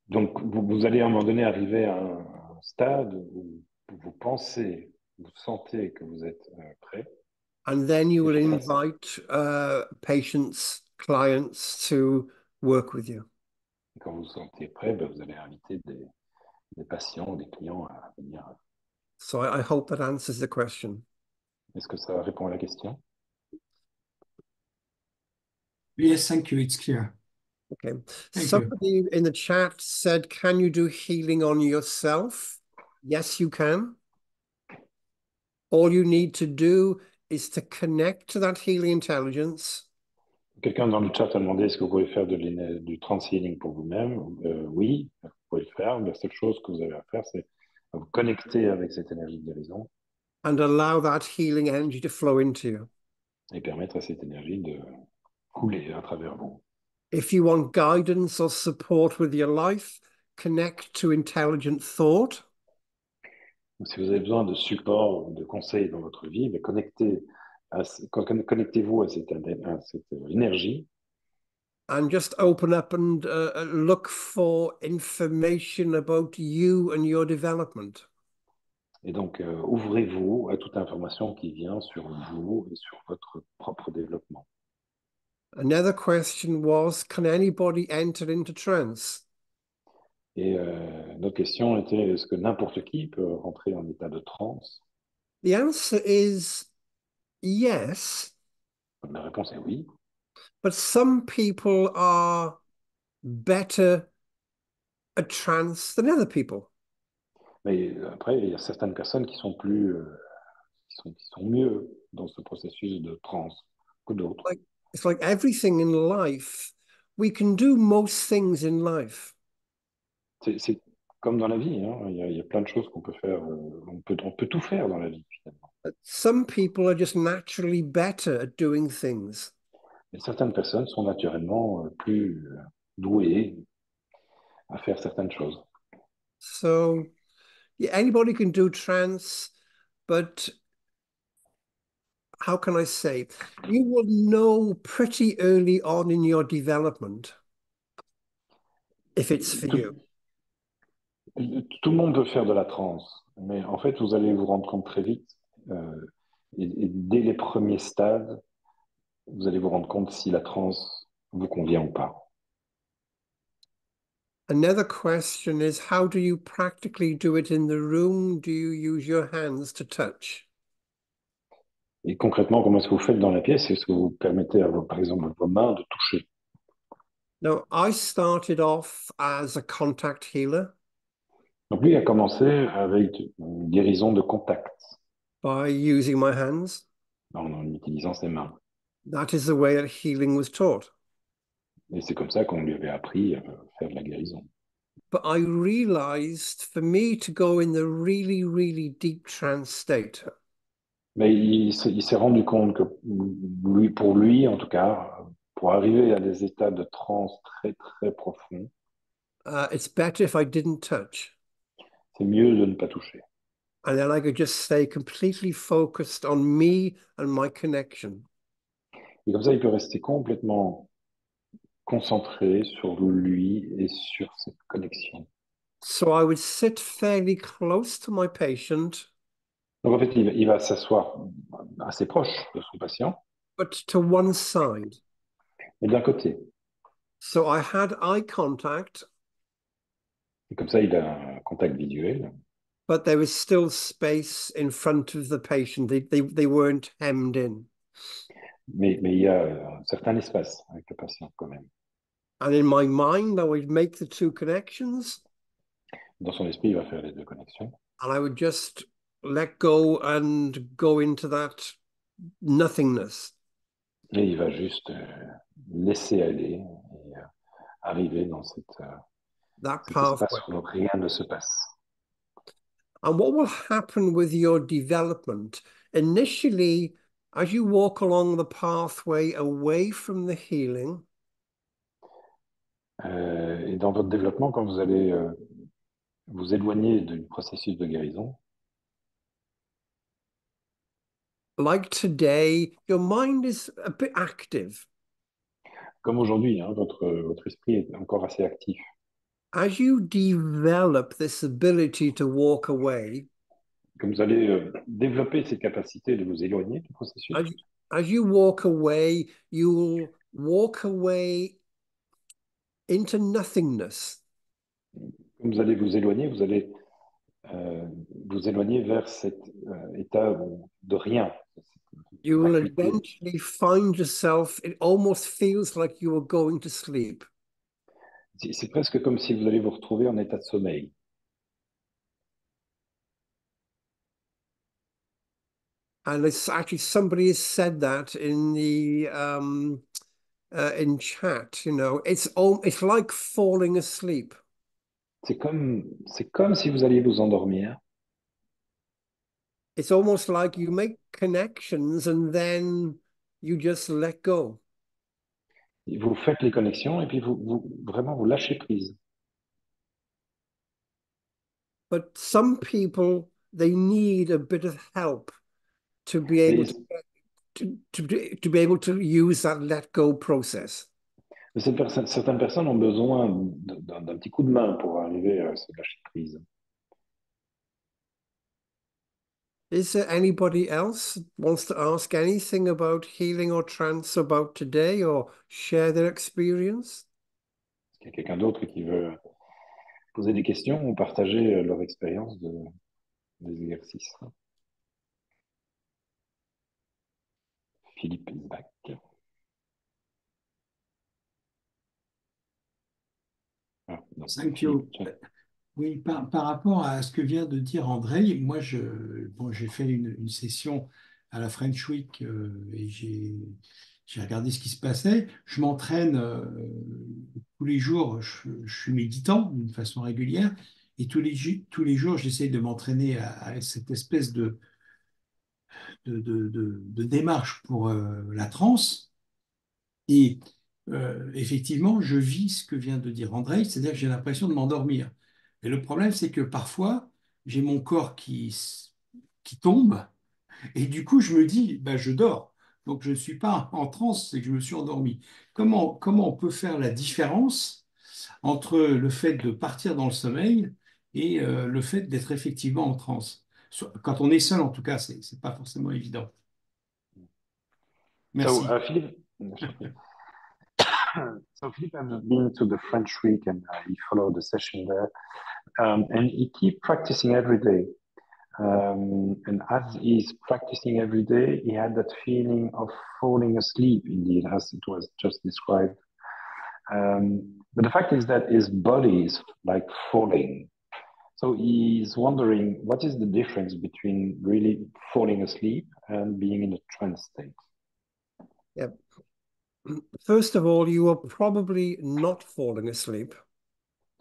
Donc, vous allez à un moment donné arriver à un stade où vous pensez, vous sentez que vous êtes prêt. And then you will Efficace. invite patients, clients to work with you. Et quand vous vous sentez prêt, ben, vous allez inviter des patients, des clients à venir. So I hope that answers the question. Est-ce que ça répond à la question? Yes, thank you. It's clear. Okay. Thank you. Somebody in the chat said, can you do healing on yourself? Yes, you can. All you need to do is to connect to that healing intelligence. Quelqu'un dans le chat a demandé est-ce que vous pouvez faire du trans-healing pour vous-même? Oui, vous pouvez le faire. La seule chose que vous avez à faire, c'est vous connecter avec cette énergie de guérison And allow that healing energy to flow into you. et permettre à cette énergie de couler à travers vous. If you want guidance or support with your life, connect to intelligent thought. Donc, si vous avez besoin de support ou de conseils dans votre vie, ben, connectez-vous à cette énergie And just open up and look for information about you and your development. et donc ouvrez-vous à toute information qui vient sur vous et sur votre propre développement. Another question was, can anybody enter into trance? Et notre question était, est-ce que n'importe qui peut rentrer en état de transe? The answer is yes, La réponse est oui, but some people are better at trance than other people. mais après, il y a certaines personnes qui sont qui sont mieux dans ce processus de transe que d'autres. It's like everything in life. We can do most things in life. C'est comme dans la vie, hein. Il y a plein de choses qu'on peut faire. On peut tout faire dans la vie, finalement. But some people are just naturally better at doing things. Et certaines personnes sont naturellement plus douées à faire certaines choses. So, yeah, anybody can do trance, but how can I say? You will know pretty early on in your development if it's for you. Tout le monde peut faire de la transe, mais en fait, vous allez vous rendre compte très vite, et dès les premiers stades, vous allez vous rendre compte si la transe vous convient ou pas. Another question is, how do you practically do it in the room? Do you use your hands to touch? Et concrètement, comment est-ce que vous faites dans la pièce? Est-ce que vous permettez, par exemple, à vos mains de toucher? Now, I started off as a contact healer Donc lui a commencé avec une guérison de contact, by using my hands. en utilisant ses mains. That is the way that healing was taught. Et c'est comme ça qu'on lui avait appris à faire de la guérison. But I realized for me to go in the really, really deep trance state, Mais il s'est rendu compte que pour lui, en tout cas, pour arriver à des états de transe très, très profonds, it's better if I didn't touch. c'est mieux de ne pas toucher. And then I could just stay completely focused on me and my connection. Et comme ça, il peut rester complètement concentré sur lui et sur cette connexion. So I would sit fairly close to my patient, Donc en fait, il va s'asseoir assez proche de son patient, but to one side. mais d'un côté. So I had eye contact, Et comme ça, il a un contact visuel, but there was still space in front of the patient. They weren't hemmed in. mais il y a un certain espace avec le patient quand même. And in my mind, I would make the two connections Dans son esprit, il va faire les deux connexions. and I would just let go and go into that nothingness. Et il va juste laisser aller et arriver dans that cet espace pathway. où rien ne se passe. And what will happen with your development? Initially, as you walk along the pathway away from the healing, Et dans votre développement, quand vous allez vous éloigner du processus de guérison, like today, your mind is a bit active. comme aujourd'hui, hein, votre esprit est encore assez actif. As you develop this ability to walk away, Comme vous allez développer cette capacité de vous éloigner du processus, as, as you walk away, you'll walk away into nothingness. comme vous allez vous éloigner, vous allez vous éloigner vers cet état de rien. You will Vacuité. eventually find yourself, it almost feels like you are going to sleep. C'est presque comme si vous allez vous retrouver en état de sommeil. And it's actually somebody has said that in the in chat. You know, it's like falling asleep. C'est comme si vous alliez vous endormir. It's almost like you make connections and then you just let go. Vous faites les connexions et puis vraiment vous lâchez prise. But some people, they need a bit of help to be able Mais to be able to use that let go process. certaines personnes ont besoin d'un petit coup de main pour arriver à se lâcher prise. Is there anybody else wants to ask anything about healing or trance about today or share their experience? Est-ce qu'il y a quelqu'un d'autre qui veut poser des questions ou partager leur expérience des exercices? Philippe is back. Ah, non, Thank you. Oui, par rapport à ce que vient de dire André, moi, j'ai fait une session à la French Week et j'ai regardé ce qui se passait. Je m'entraîne tous les jours, je suis méditant d'une façon régulière et tous les jours, j'essaie de m'entraîner à cette espèce de démarche pour la transe. Et effectivement, je vis ce que vient de dire André, c'est-à-dire que j'ai l'impression de m'endormir. Et le problème, c'est que parfois, j'ai mon corps qui tombe, et du coup, je me dis, bah, je dors. Donc, je ne suis pas en transe, c'est que je me suis endormi. Comment on peut faire la différence entre le fait de partir dans le sommeil et le fait d'être effectivement en transe? Quand on est seul, en tout cas, c'est pas forcément évident. So, Merci. Philippe, so Philippe has been to the French Week and he followed the session there, and he keep practicing every day. And as he's practicing every day, he had that feeling of falling asleep, indeed, as it was just described. But the fact is that his body is like falling. So he's wondering what is the difference between really falling asleep and being in a trance state. Yep. First of all, you are probably not falling asleep,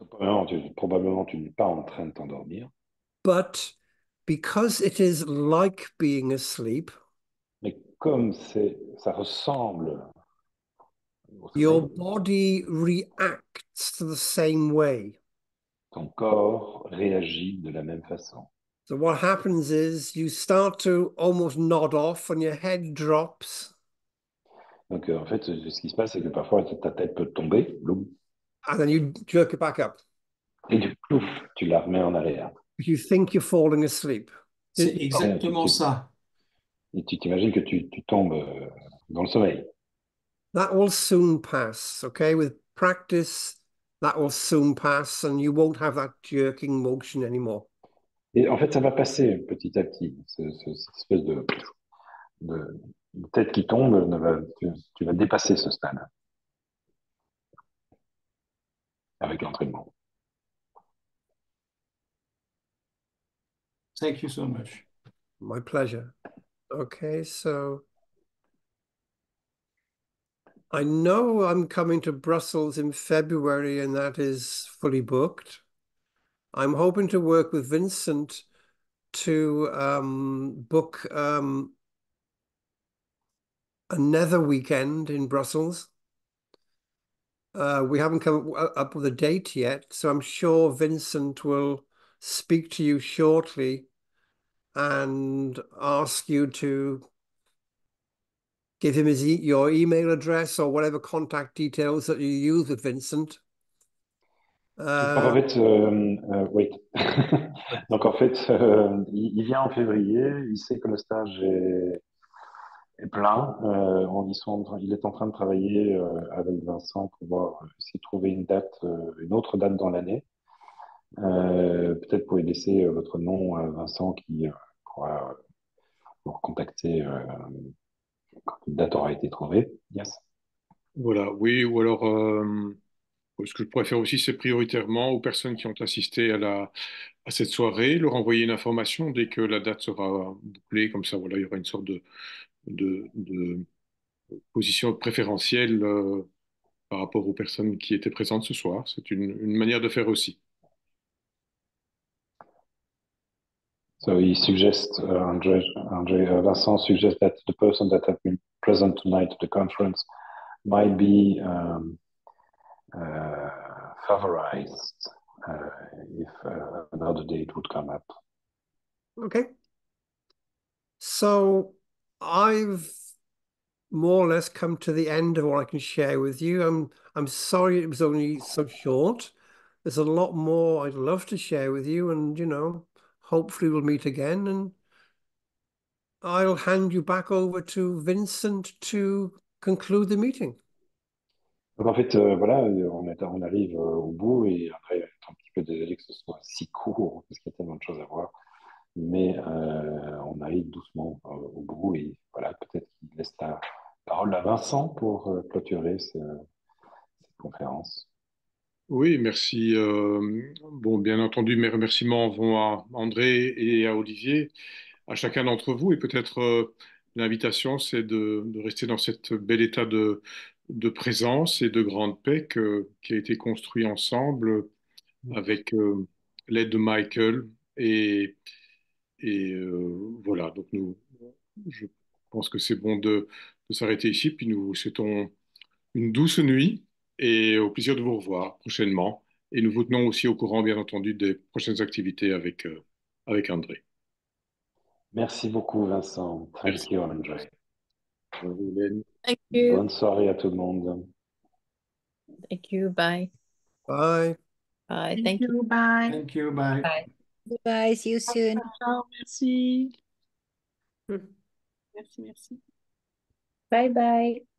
Probablement, tu n'es pas en train de t'endormir, but because it is like being asleep, mais comme ça ressemble au your sommeil, body reacts to the same way. ton corps réagit de la même façon. So what happens is you start to almost nod off and your head drops. Donc, en fait, ce qui se passe, c'est que parfois, ta tête peut tomber, bloum, And then you jerk it back up. et du coup, tu la remets en arrière. You think you're falling asleep. C'est exactement ça. Et tu t'imagines que tu tombes dans le sommeil. That will soon pass, okay? With practice, that will soon pass and you won't have that jerking motion anymore. Et en fait, ça va passer petit à petit. Cette espèce de tête qui tombe, tu vas dépasser ce stade avec l'entraînement. Thank you so much. My pleasure. Okay, so I know I'm coming to Brussels in February and that is fully booked. I'm hoping to work with Vincent to book another weekend in Brussels. We haven't come up with a date yet, so I'm sure Vincent will speak to you shortly and ask you to give him your email address or whatever contact details that you use with Vincent. Donc en fait, wait. Donc en fait, il vient en février, il sait que le stage est plein. Il est en train de travailler avec Vincent pour voir essayer de trouver une date, une autre date dans l'année. Peut-être pouvez laisser votre nom à Vincent qui pourra vous recontacter quand une date aura été trouvée. Yes. Voilà, oui, ou alors ce que je pourrais faire aussi, c'est prioritairement aux personnes qui ont assisté à cette soirée, leur envoyer une information dès que la date sera bouclée, comme ça, voilà, il y aura une sorte de position préférentielle par rapport aux personnes qui étaient présentes ce soir. C'est une manière de faire aussi. So he suggests, Vincent suggests that the person that have been present tonight at the conference might be favorized if another date would come up. Okay. So I've more or less come to the end of what I can share with you. I'm sorry it was only so short. There's a lot more I'd love to share with you, and hopefully we'll meet again. And I'll hand you back over to Vincent to conclude the meeting. Donc en fait, voilà, on arrive au bout et après, est un petit peu désolé que ce soit si court parce qu'il y a tellement de choses à voir. Mais on arrive doucement au bout et voilà, peut-être qu'il laisse la parole à Vincent pour clôturer cette conférence. Oui, merci. Bon, bien entendu, mes remerciements vont à André et à Olivier, à chacun d'entre vous. Et peut-être l'invitation, c'est de rester dans cet bel état de présence et de grande paix qui a été construit ensemble avec l'aide de Michael. Voilà, donc je pense que c'est bon de s'arrêter ici. Puis nous vous souhaitons une douce nuit et au plaisir de vous revoir prochainement. Et nous vous tenons aussi au courant, bien entendu, des prochaines activités avec André. Merci beaucoup, Vincent. Merci. Thank you, André. Hélène. Thank you. Bonne soirée à tout le monde. Thank you. Bye. Bye. Bye. Thank Thank you. you. Bye. Thank you, bye. Bye. Bye, see you soon. Ciao, merci. Hmm. Merci, merci. Bye bye.